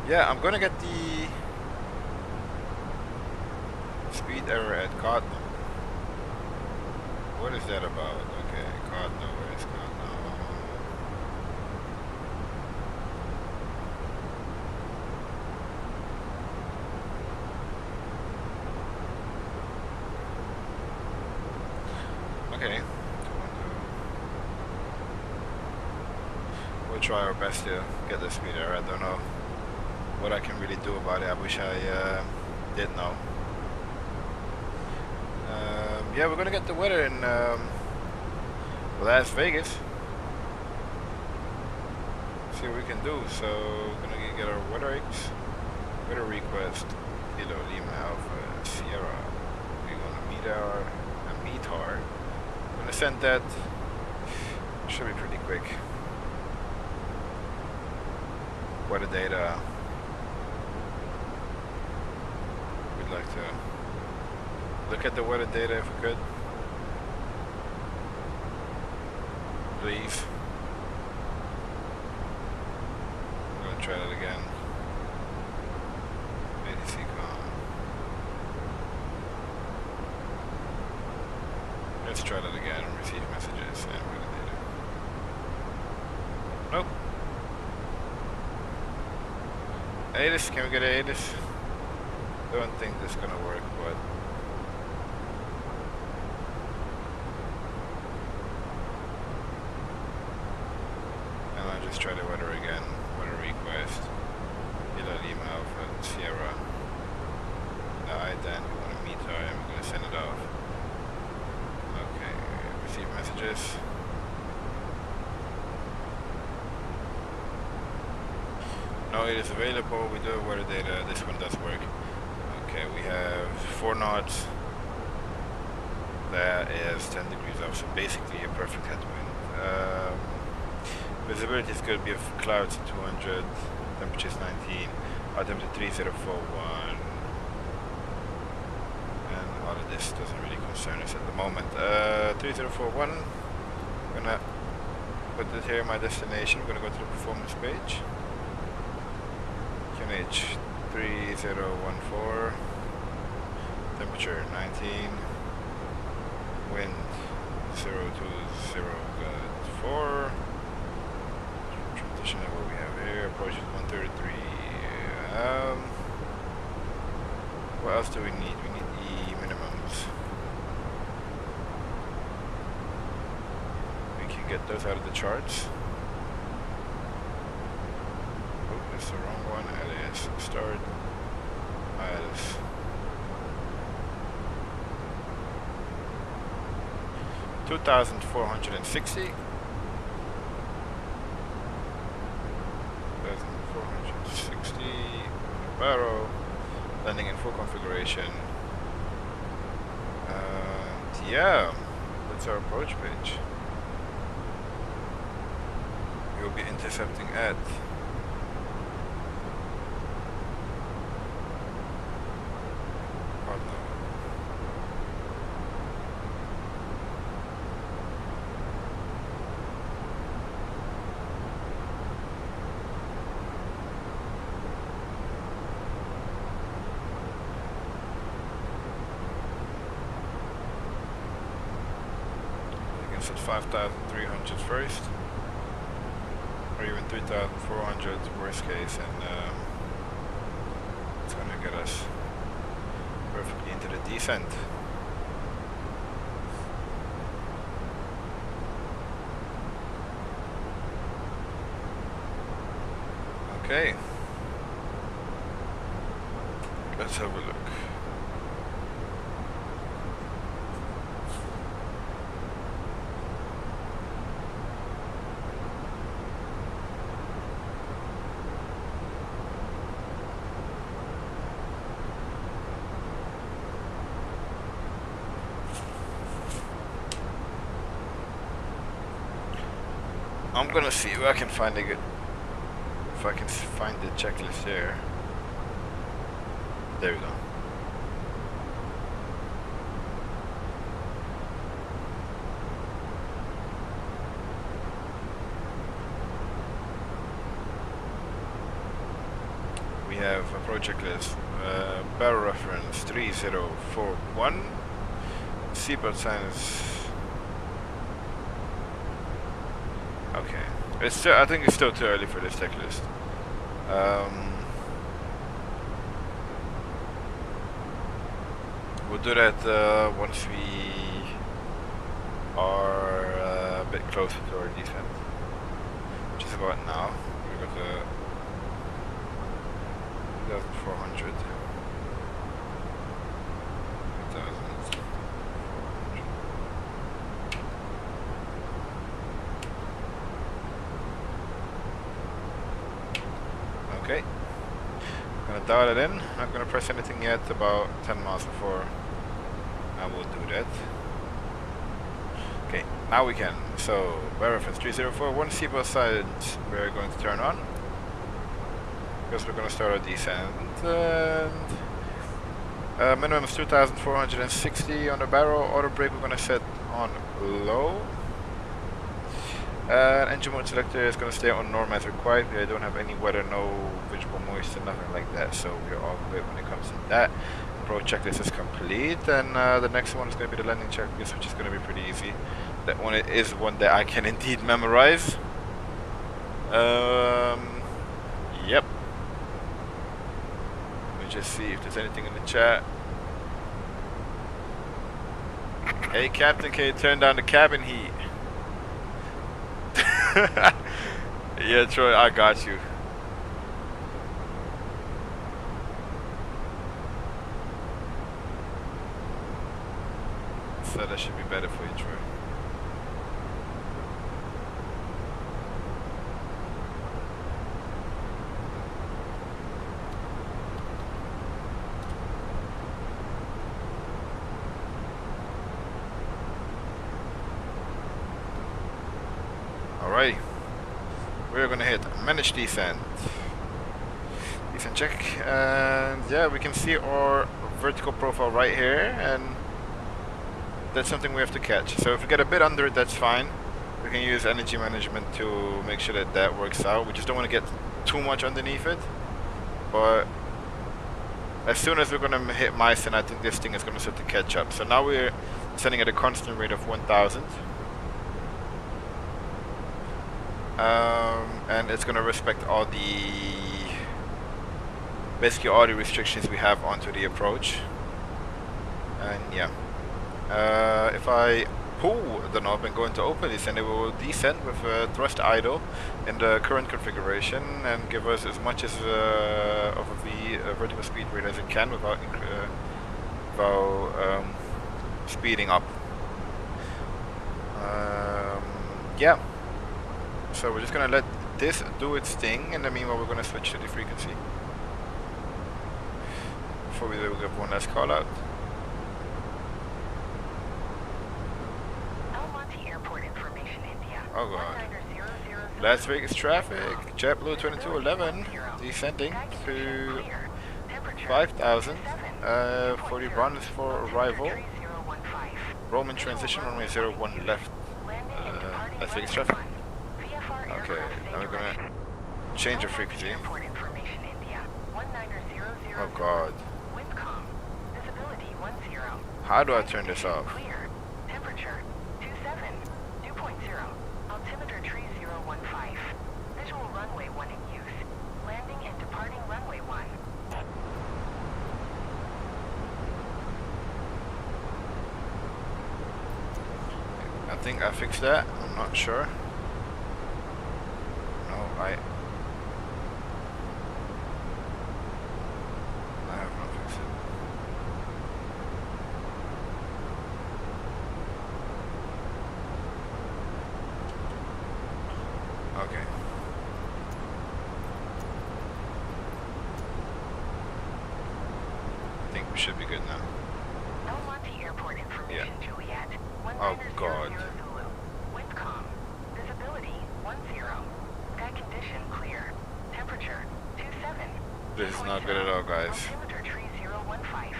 Yeah, I'm gonna get the speed error at Cardinal. What is that about? Okay, Cardinal, where is Cardinal? Okay. We'll try our best to get the speed error. I don't know what I can really do about it. I wish I did know. Yeah, we're gonna get the weather in Las Vegas. See what we can do. So we're gonna get our weather request. Kilo Lima Alpha Sierra. We're gonna meet our METAR. I'm gonna send that. Should be pretty quick. Weather data. We'd like to look at the weather data if we could. Please. I'm gonna try that again. ADC con. Let's try that again. Receive messages and weather data. Nope. ATIS, can we get ATIS? Don't think this is gonna work, but and I'll just try the weather again. Weather request. Kilo Lima Alpha Sierra. Then we want to meet her and we're gonna send it off. Okay, receive messages. No, it is available. We do have weather data. This one does work. Okay, we have 4 knots. That is 10 degrees off, so basically a perfect headwind. Visibility is going to be of clouds at 200, temperature is 19, altimeter 3041. And all of this doesn't really concern us at the moment. 3041, I'm gonna put it here in my destination. We're gonna go to the performance page. QNH 3014, temperature 19, wind 020.4, transition level we have here, approach is 133. What else do we need? We need the minimums. We can get those out of the charts. Oh, that's the wrong one. Alias start. Alias. $2,460. 2,460 barrel. Landing in full configuration. And yeah, that's our approach page. We will be intercepting at at 5,300 first, or even 3,400 worst case, and it's gonna get us perfectly into the descent. Okay. Let's have a look. I'm gonna see if I can find a good, if I can find the checklist here. There we go. We have a project list, barrel reference 3041, seatbelt signs. Okay, it's still, I think it's still too early for this checklist. We'll do that once we are a bit closer to our descent, which is about now. We're going to 2,400. 2,400. Okay. I'm gonna dial it in. Not gonna press anything yet. About 10 miles before I will do that. Okay, now we can. So, by reference 3041, seatbelt signs we're going to turn on. Because we're going to start our descent. And minimum is 2,460 on the barrel. Auto brake we're going to set on low. Engine mode selector is going to stay on norm as required. I don't have any weather, no visible moisture, nothing like that. So we're all good when it comes to that. Pro checklist is complete, and the next one is going to be the landing checklist, which is going to be pretty easy. That one is one that I can indeed memorize. Yep. Let me just see if there's anything in the chat. Hey Captain, can you turn down the cabin heat? Yeah, Troy, I got you. So that should be better for you, Troy. Alright, we're gonna hit manage descent. Descent check, and yeah, we can see our vertical profile right here, and that's something we have to catch. So if we get a bit under it, that's fine. We can use energy management to make sure that that works out. We just don't want to get too much underneath it. But as soon as we're gonna hit Meissen, I think this thing is gonna start to catch up. So now we're sending at a constant rate of 1,000. And it's gonna respect all the, basically all the restrictions we have onto the approach. And yeah, if I pull the knob and go into open descent, it will descend with thrust idle in the current configuration and give us as much as of a vertical speed rate as it can without speeding up. Yeah. So we're just gonna let this do its thing, and then meanwhile we're gonna switch to the frequency. Before we do, we'll give one last call out. Oh god. Las Vegas traffic, JetBlue 2211, descending to 5,000, 40 runs for arrival. Roman transition, runway 01 left, Las Vegas traffic. Okay, now we're gonna change the frequency. Oh god. How do I turn this off? Temperature 27, dew point 0, altimeter 3015, visual runway 1 in use, landing and departing runway 1. I think I fixed that, I'm not sure. No, Okay. I think we should be good now. Airport information, Yeah. Juliet. Oh God. Zulu. WINCTRL. Visibility 10. Sky condition clear. Temperature 27. This is not good at all, guys. Altimeter 3015.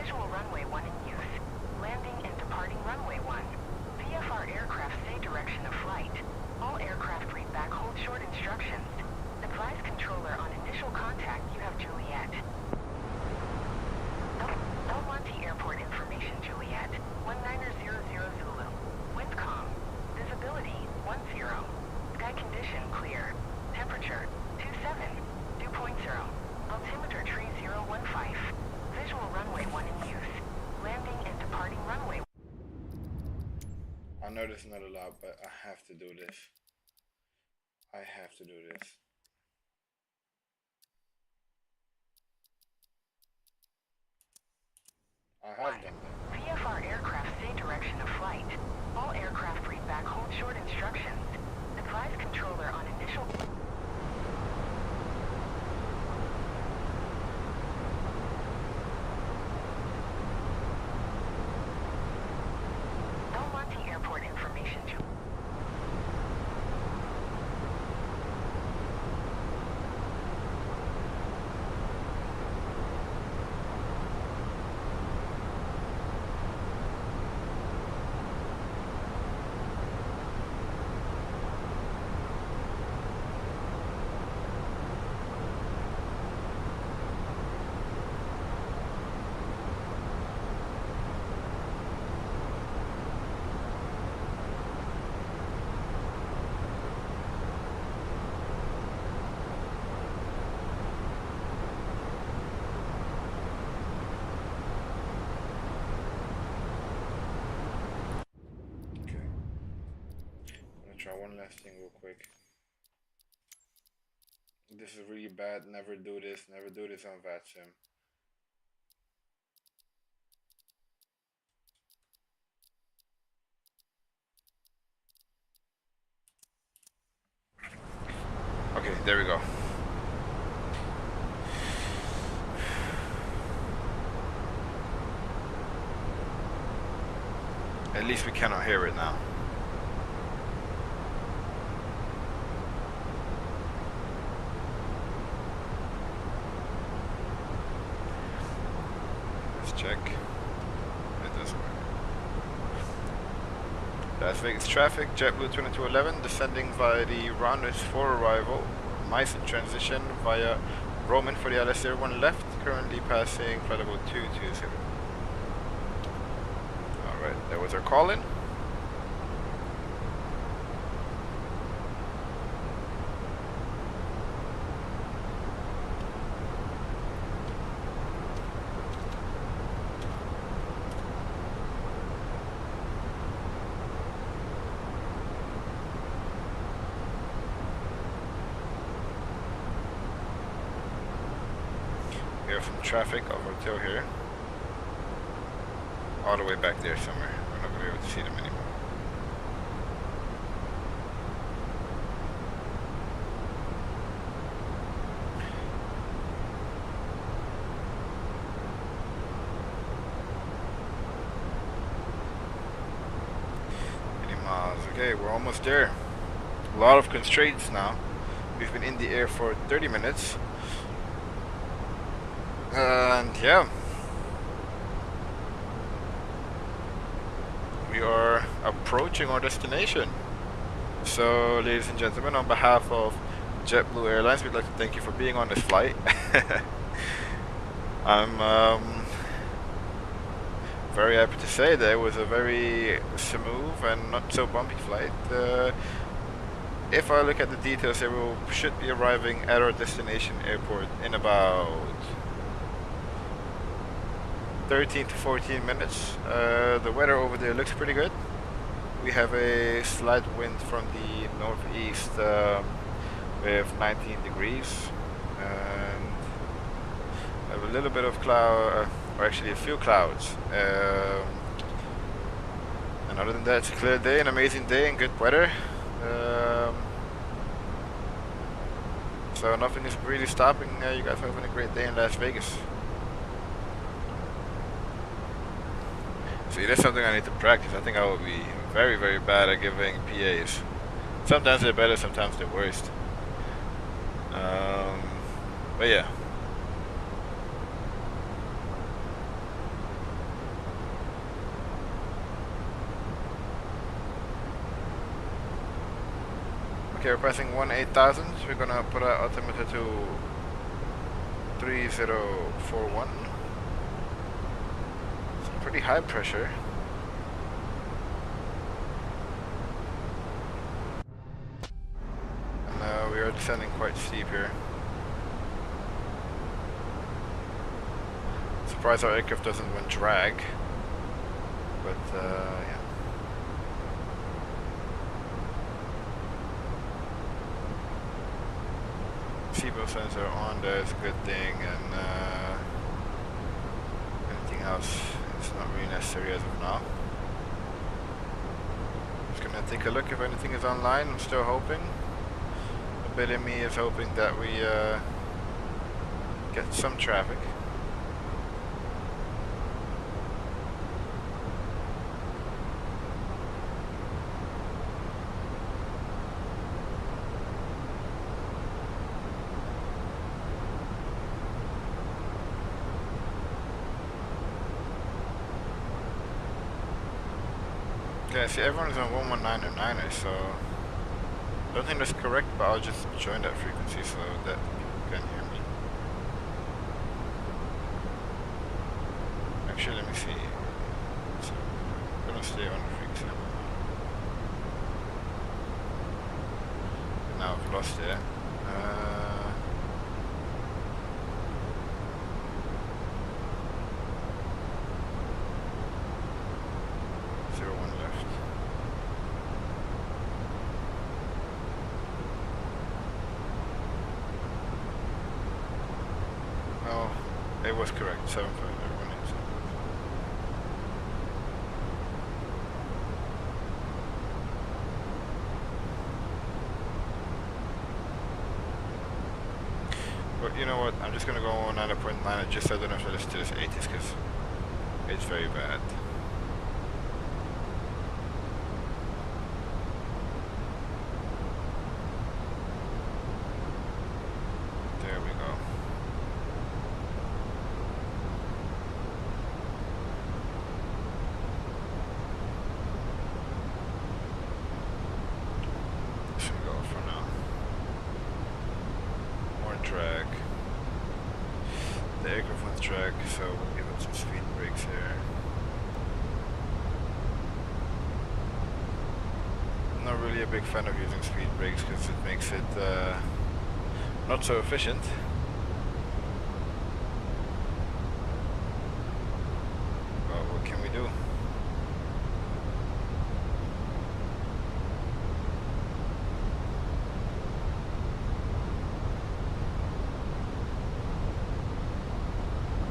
Visual runway 1 in use. Landing and departing runway 1. VFR aircraft say direction of flight. All aircraft read back hold short instructions. Advise controller on initial contact you have Juliet. El Monte Airport information, Juliet. 1900 Zulu. WINDCOM. Visibility 10. Sky condition clear. Temperature 27. Dew point 0. Altimeter 3015. Visual runway 1 in use. Landing and departing runway. I know this is not allowed, but I have to do this. I have to do this. I have done that. VFR aircraft say direction of flight. All aircraft read back hold short instructions. Advise controller on initial... El Monte Airport information, Try one last thing real quick. This is really bad. Never do this. Never do this on VATSIM. Okay, there we go. At least we cannot hear it now. Check. It doesn't work. Las Vegas traffic, JetBlue 2211 descending via the rounders for arrival. MICE in transition via Roman for the LS01 left, currently passing flight level 220. Alright, that was our call in. From traffic over till here, all the way back there somewhere. We're not going to be able to see them anymore. Okay, we're almost there. A lot of constraints now. We've been in the air for 30 minutes. And yeah, we are approaching our destination. So, ladies and gentlemen, on behalf of JetBlue Airlines, we'd like to thank you for being on this flight. I'm very happy to say that it was a very smooth and not so bumpy flight. If I look at the details here, we should be arriving at our destination airport in about 13 to 14 minutes. The weather over there looks pretty good. We have a slight wind from the northeast with 19 degrees and have a little bit of cloud, or actually a few clouds. And other than that, it's a clear day, an amazing day and good weather. So nothing is really stopping you guys having a great day in Las Vegas. See, that's something I need to practice. I think I will be very, very bad at giving PAs. Sometimes they're better, sometimes they're worst. But yeah. Okay, we're pressing 18,000. We're gonna put our altimeter to 3041. It's pretty high pressure. And we are descending quite steep here. Surprised our aircraft doesn't want drag. But yeah. Seatbelt sensor on, that's a good thing, and anything else is not really necessary as of now. Just gonna take a look if anything is online. I'm still hoping. A bit in me is hoping that we get some traffic. Okay, see everyone is on 11909er, so I don't think that's correct, but I'll just join that frequency so that people can hear me. Actually, let me see. So I'm gonna stay on the frequency. Now I've lost it. 01 left. Oh, it was correct. 75018. But you know what? I'm just gonna go on 9.9. Just so I don't have to listen to this 80s because it's very bad. There we go. This should go for now. More drag. The aircraft wants drag, so we'll give it some speed brakes here. I'm not really a big fan of using speed brakes because it makes it not so efficient. Well, what can we do?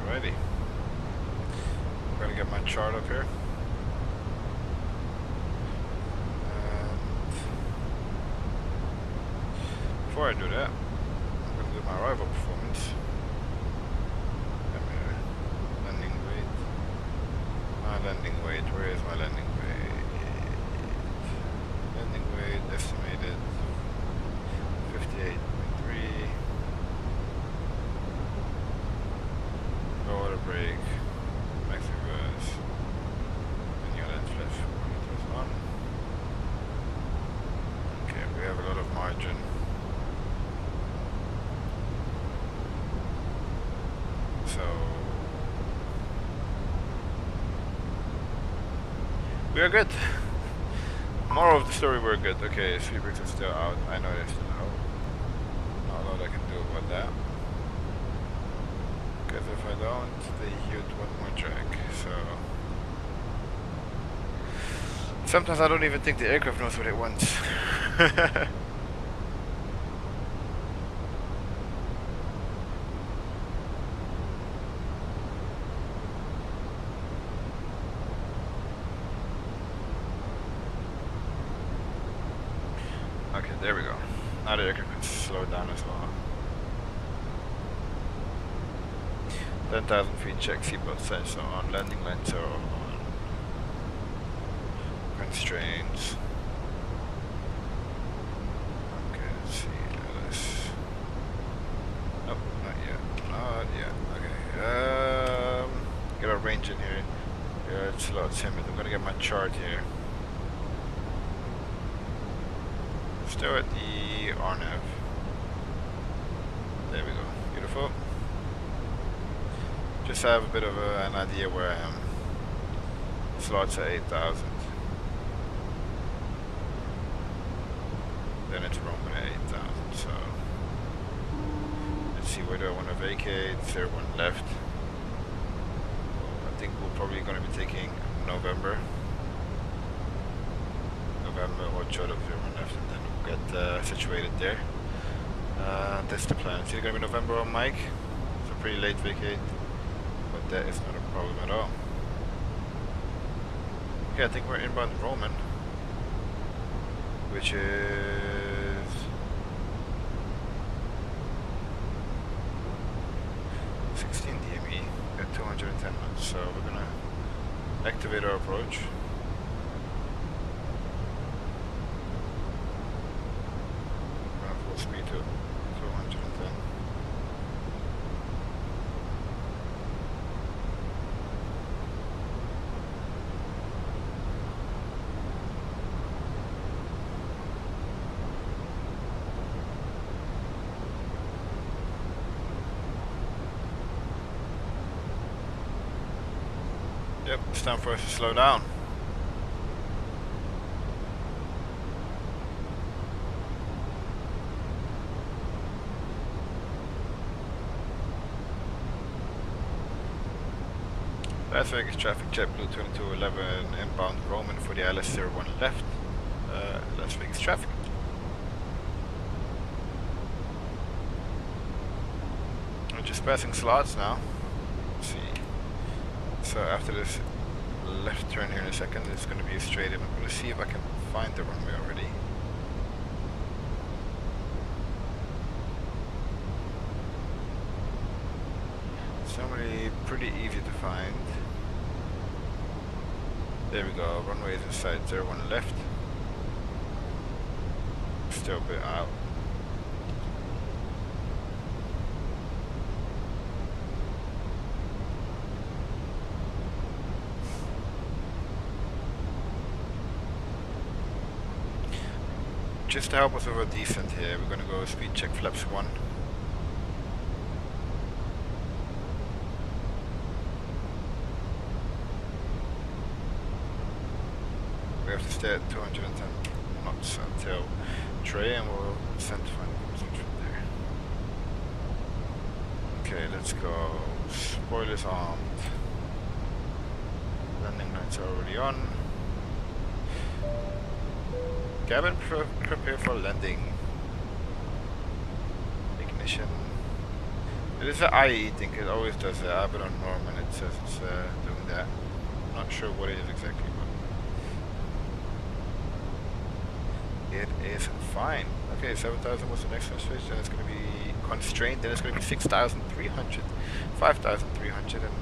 Alrighty. I'm gonna get my chart up here. Before I do that, I'm going to do my arrival performance. Landing weight. My landing weight, where is my landing weight? Landing weight estimated 58.3. Low water brake. Max reverse. And your land flash 4 meters on. Okay, we have a lot of margin. So we are good. Moral of the story, we're good. Okay, speed brakes are still out. I know they're still out. Not a lot I can do about that. Because if I don't, they use one more drag. So sometimes I don't even think the aircraft knows what it wants. Okay, there we go. Now the aircraft can slow down as well. 10,000 feet, check seatbelt sensor on, landing lights are on, constraints. Okay, let's see, oh, not yet, okay, get our range in here. Yeah, it's a lot timid. I'm gonna get my chart here. Still at the RNAV. There we go, beautiful. Just have a bit of an idea where I am. Slots at 8,000. Then it's Roman at 8,000, so let's see, where do I want to vacate? Is there one left? I think we're probably going to be taking November or short of 01 left, and then we'll get situated there. That's the plan. It's either going to be November or Mike. It's a pretty late vacate, but that is not a problem at all. Okay, I think we're inbound Roman, which is 16 DME at 210 knots. So we're gonna activate our approach. Full speed to 210. Yep, it's time for us to slow down. Las Vegas traffic, JetBlue 2211 inbound Roman for the ILS-01 left. Las Vegas traffic. We're just passing slots now. Let's see. So after this left turn here in a second, it's going to be a straight in. I'm going to see if I can find the runway already. It's normally pretty easy to find. There we go, runway is inside 01 left. Still a bit out. Just to help us with a descent here, we're gonna go speed check flaps 1. We have to stay at 210 knots until tray, and we'll send final position from there. Okay, let's go. Spoilers armed. Landing lights are already on. Cabin prepare for landing. Ignition. It is an IE thing, it always does that. I have it on norm and it says it's doing that. I'm not sure what it is exactly, but it is fine. Okay, 7,000 was the next one switch, then it's going to be constrained, then it's going to be 6,300, 5,300, and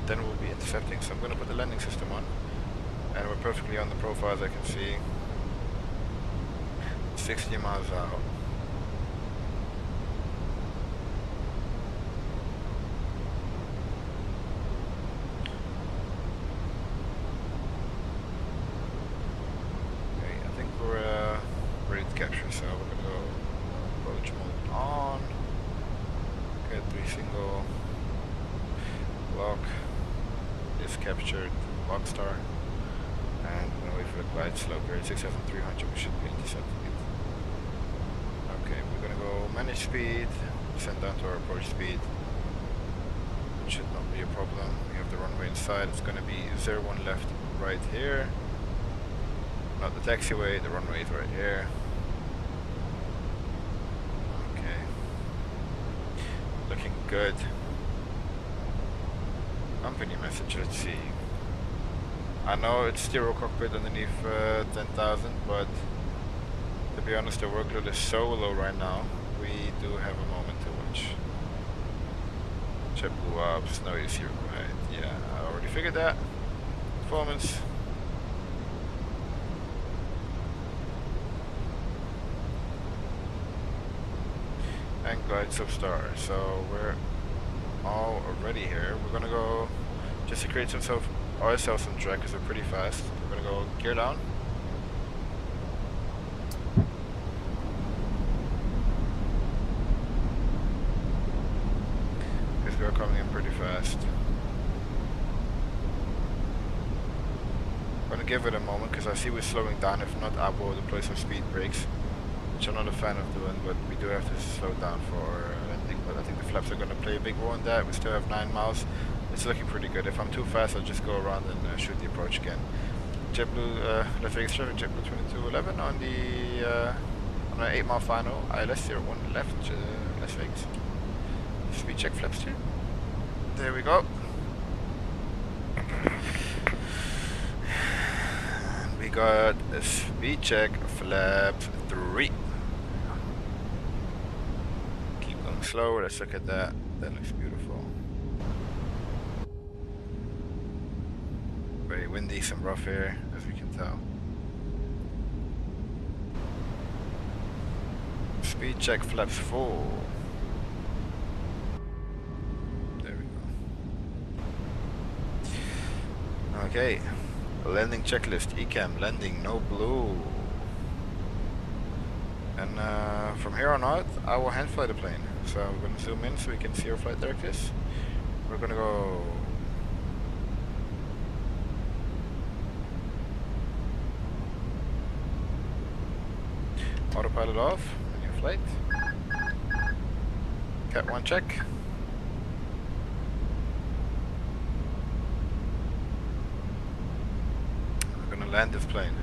then we'll be intercepting. So I'm going to put the landing system on, and we're perfectly on the profile as I can see. 60 miles out. Okay, I think we're ready to capture, so we're gonna go approach mode on. Get 3 single. Lock is captured. Lock star. And we're gonna wait for the glide slope here at 6,300. We should be intercepting it. Okay, we're gonna go manage speed, send down to our approach speed. It should not be a problem. We have the runway inside. It's gonna be 01 left right here. Not the taxiway, the runway is right here. Okay. Looking good. Company message, let's see. I know it's stereo cockpit underneath 10,000, but to be honest, the workload is so low right now. We do have a moment to watch. JetBlue ops, no AC required. Yeah, I already figured that. Performance. And glide substar. So we're all already here. We're gonna go just to create ourselves some drag because we're pretty fast. We're gonna go gear down. Because we're coming in pretty fast. I'm gonna give it a moment because I see we're slowing down. If not, I will deploy some speed brakes, which I'm not a fan of doing, but we do have to slow down for landing. But I think the flaps are gonna play a big role in that. We still have 9 miles. It's looking pretty good. If I'm too fast, I'll just go around and shoot the approach again. JetBlue, Las Vegas traffic, JetBlue 2211 on the on an 8-mile final. ILS 01 left, Las Vegas. Speed check flaps 2. There we go. We got a speed check flaps 3. Keep going slow. Let's look at that. That looks beautiful. Very windy, some rough air, as we can tell. Speed check flaps 4. There we go. Okay. Landing checklist, ECAM, landing, no blue. And from here on out, I will hand fly the plane. So we're going to zoom in so we can see our flight directives. We're going to go... Autopilot off, new flight. Cat 1 check. We're gonna land this plane.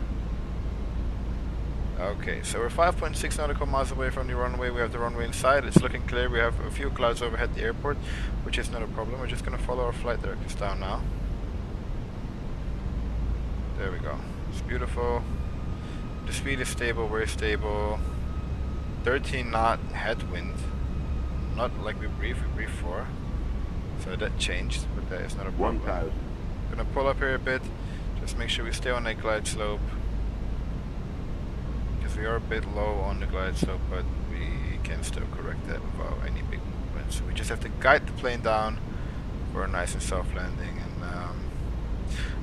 Okay, so we're 5.6 nautical miles away from the runway. We have the runway inside. It's looking clear. We have a few clouds overhead the airport, which is not a problem. We're just gonna follow our flight directives down now. There we go. It's beautiful. The speed is stable, we're stable. 13 knot headwind. Not like we briefed 4. So that changed, but that is not a problem. 1,000. Gonna pull up here a bit. Just make sure we stay on that glide slope. Because we are a bit low on the glide slope, but we can still correct that without any big movement. So we just have to guide the plane down for a nice and soft landing. And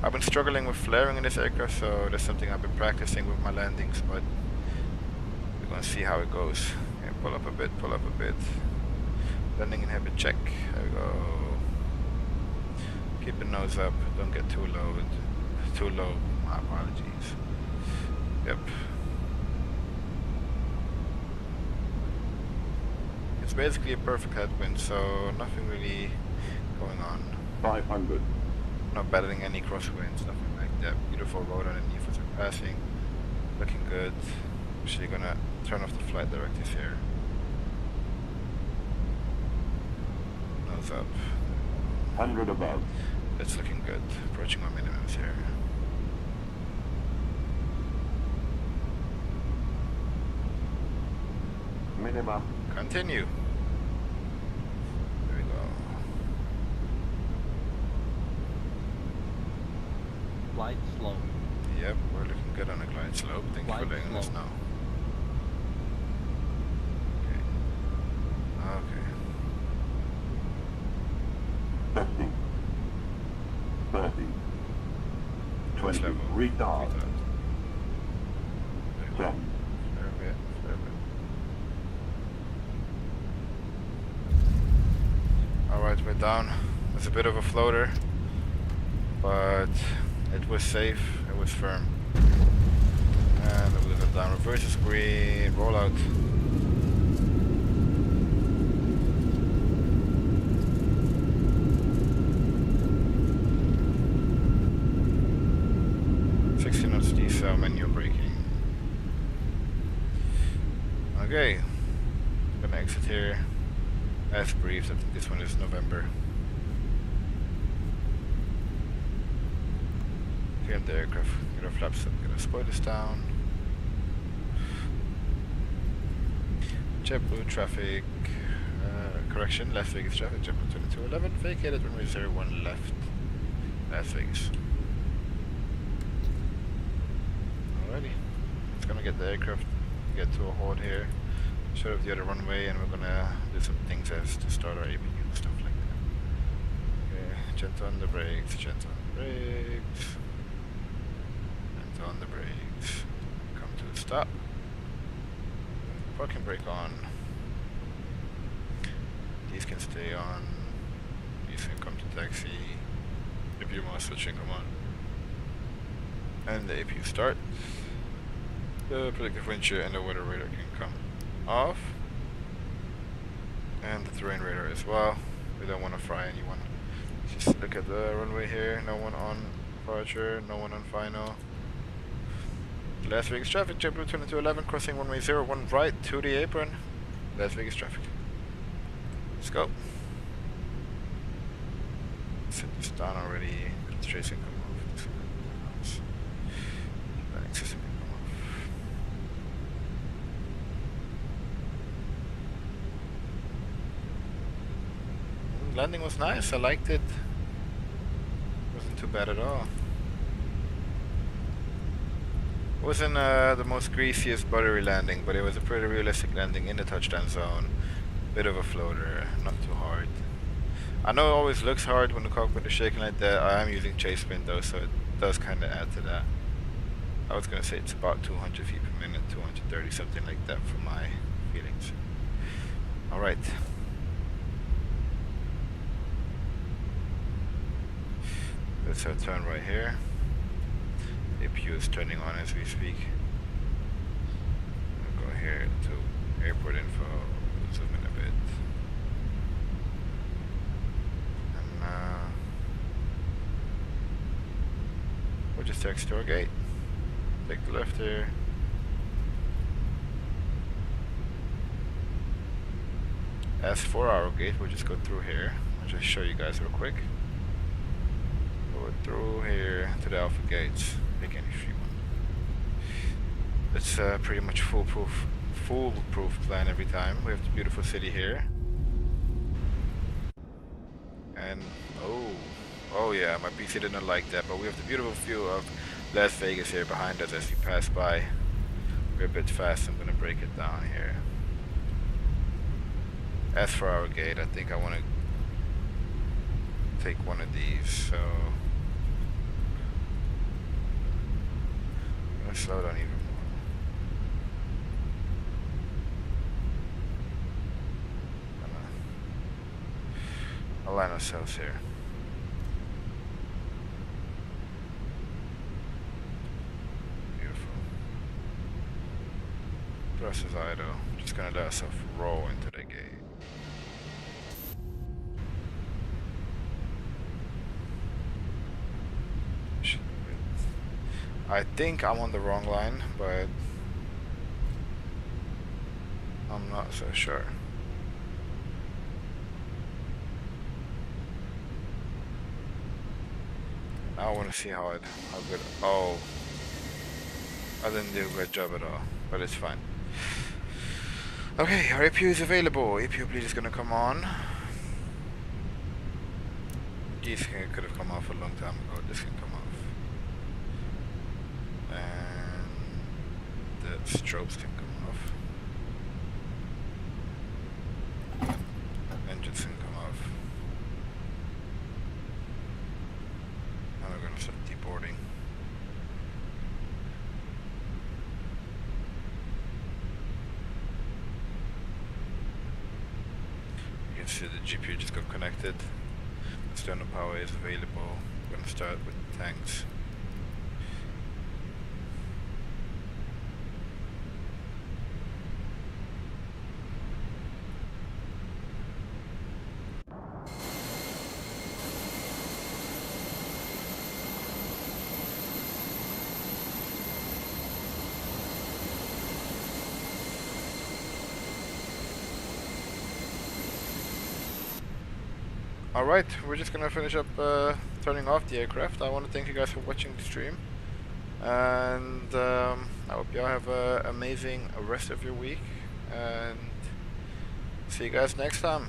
I've been struggling with flaring in this aircraft, so that's something I've been practicing with my landings, but we're gonna see how it goes. Okay, pull up a bit, pull up a bit. Landing inhibit check. There we go. Keep the nose up, don't get too low. Too low. My apologies. Yep. It's basically a perfect headwind, so nothing really going on. 500. Not battling any crosswinds, nothing like that. Beautiful road underneath as we're passing. Looking good. Actually gonna turn off the flight directives here. Nose up. 100 above. That's looking good. Approaching our minimums here. Minimum. Continue. There we go. Glide slow. Yep, we're looking good on the glide slope. Thank you for letting us know. Okay. 50. 30. 20. Level. Retard. 10. Fair bit, fair bit. Alright, we're down. It's a bit of a floater, but it was safe, it was firm. And we'll leave it down. Reverse is green, roll out. Knots decel, manual braking. Okay, I'm gonna exit here as briefed. I think this one is November. Clear the aircraft, get our flaps up, get our spoilers down. JetBlue traffic, Correction, Las Vegas traffic, JetBlue 2211, vacated runway 01 left, Las Vegas. Alrighty, it's gonna get the aircraft, get to a halt here, shut off the other runway, and we're gonna do some things as to start our APU and stuff like that. Okay, gentle on the brakes, gentle on the brakes, gentle on the brakes, come to a stop, parking brake on. These can stay on. These can come to taxi. APU mode switching, come on. And the APU start. The predictive wind shear and the weather radar can come off. And the terrain radar as well. We don't want to fry anyone. Just look at the runway here. No one on departure, no one on final. Las Vegas traffic, JetBlue 2211, crossing runway 01 right to the apron. Las Vegas traffic. Let's go. Set this down already. Trace can come off. Fenix can come off. Landing was nice. I liked it. Wasn't too bad at all. It wasn't the most greasiest buttery landing, but it was a pretty realistic landing in the touchdown zone. Bit of a floater, not too hard. I know it always looks hard when the cockpit is shaking like that. I am using chase spin though, so it does kind of add to that. I was gonna say it's about 200 feet per minute, 230, something like that for my feelings. Alright. Let's turn right here. APU is turning on as we speak. I'll go here to airport info. Zoom in a bit. And we'll just taxi to our gate. Take the left here. As for our gate, we'll just go through here. I'll just show you guys real quick. Go through here to the Alpha gates. Pick any free one. It's pretty much foolproof plan every time. We have the beautiful city here. And oh yeah, my PC didn't like that, but we have the beautiful view of Las Vegas here behind us as we pass by. We're a bit fast, I'm gonna break it down here. As for our gate, I think I wanna take one of these, so I'm gonna slow down even more. Align ourselves here. Beautiful. Thrust is idle. Just gonna let ourselves roll into the gate. I think I'm on the wrong line, but I'm not so sure. I want to see how good. Oh, I didn't do a great job at all, but it's fine. Okay, our APU is available. APU bleed is gonna come on. These could have come off a long time ago. This can come off, and the strobes can come off. Engines can come off. Now we're gonna start deboarding. You can see the GPU just got connected. External power is available. We're gonna start with the tanks. Alright, we're just gonna finish up turning off the aircraft. I want to thank you guys for watching the stream, and I hope y'all have an amazing rest of your week, and See you guys next time.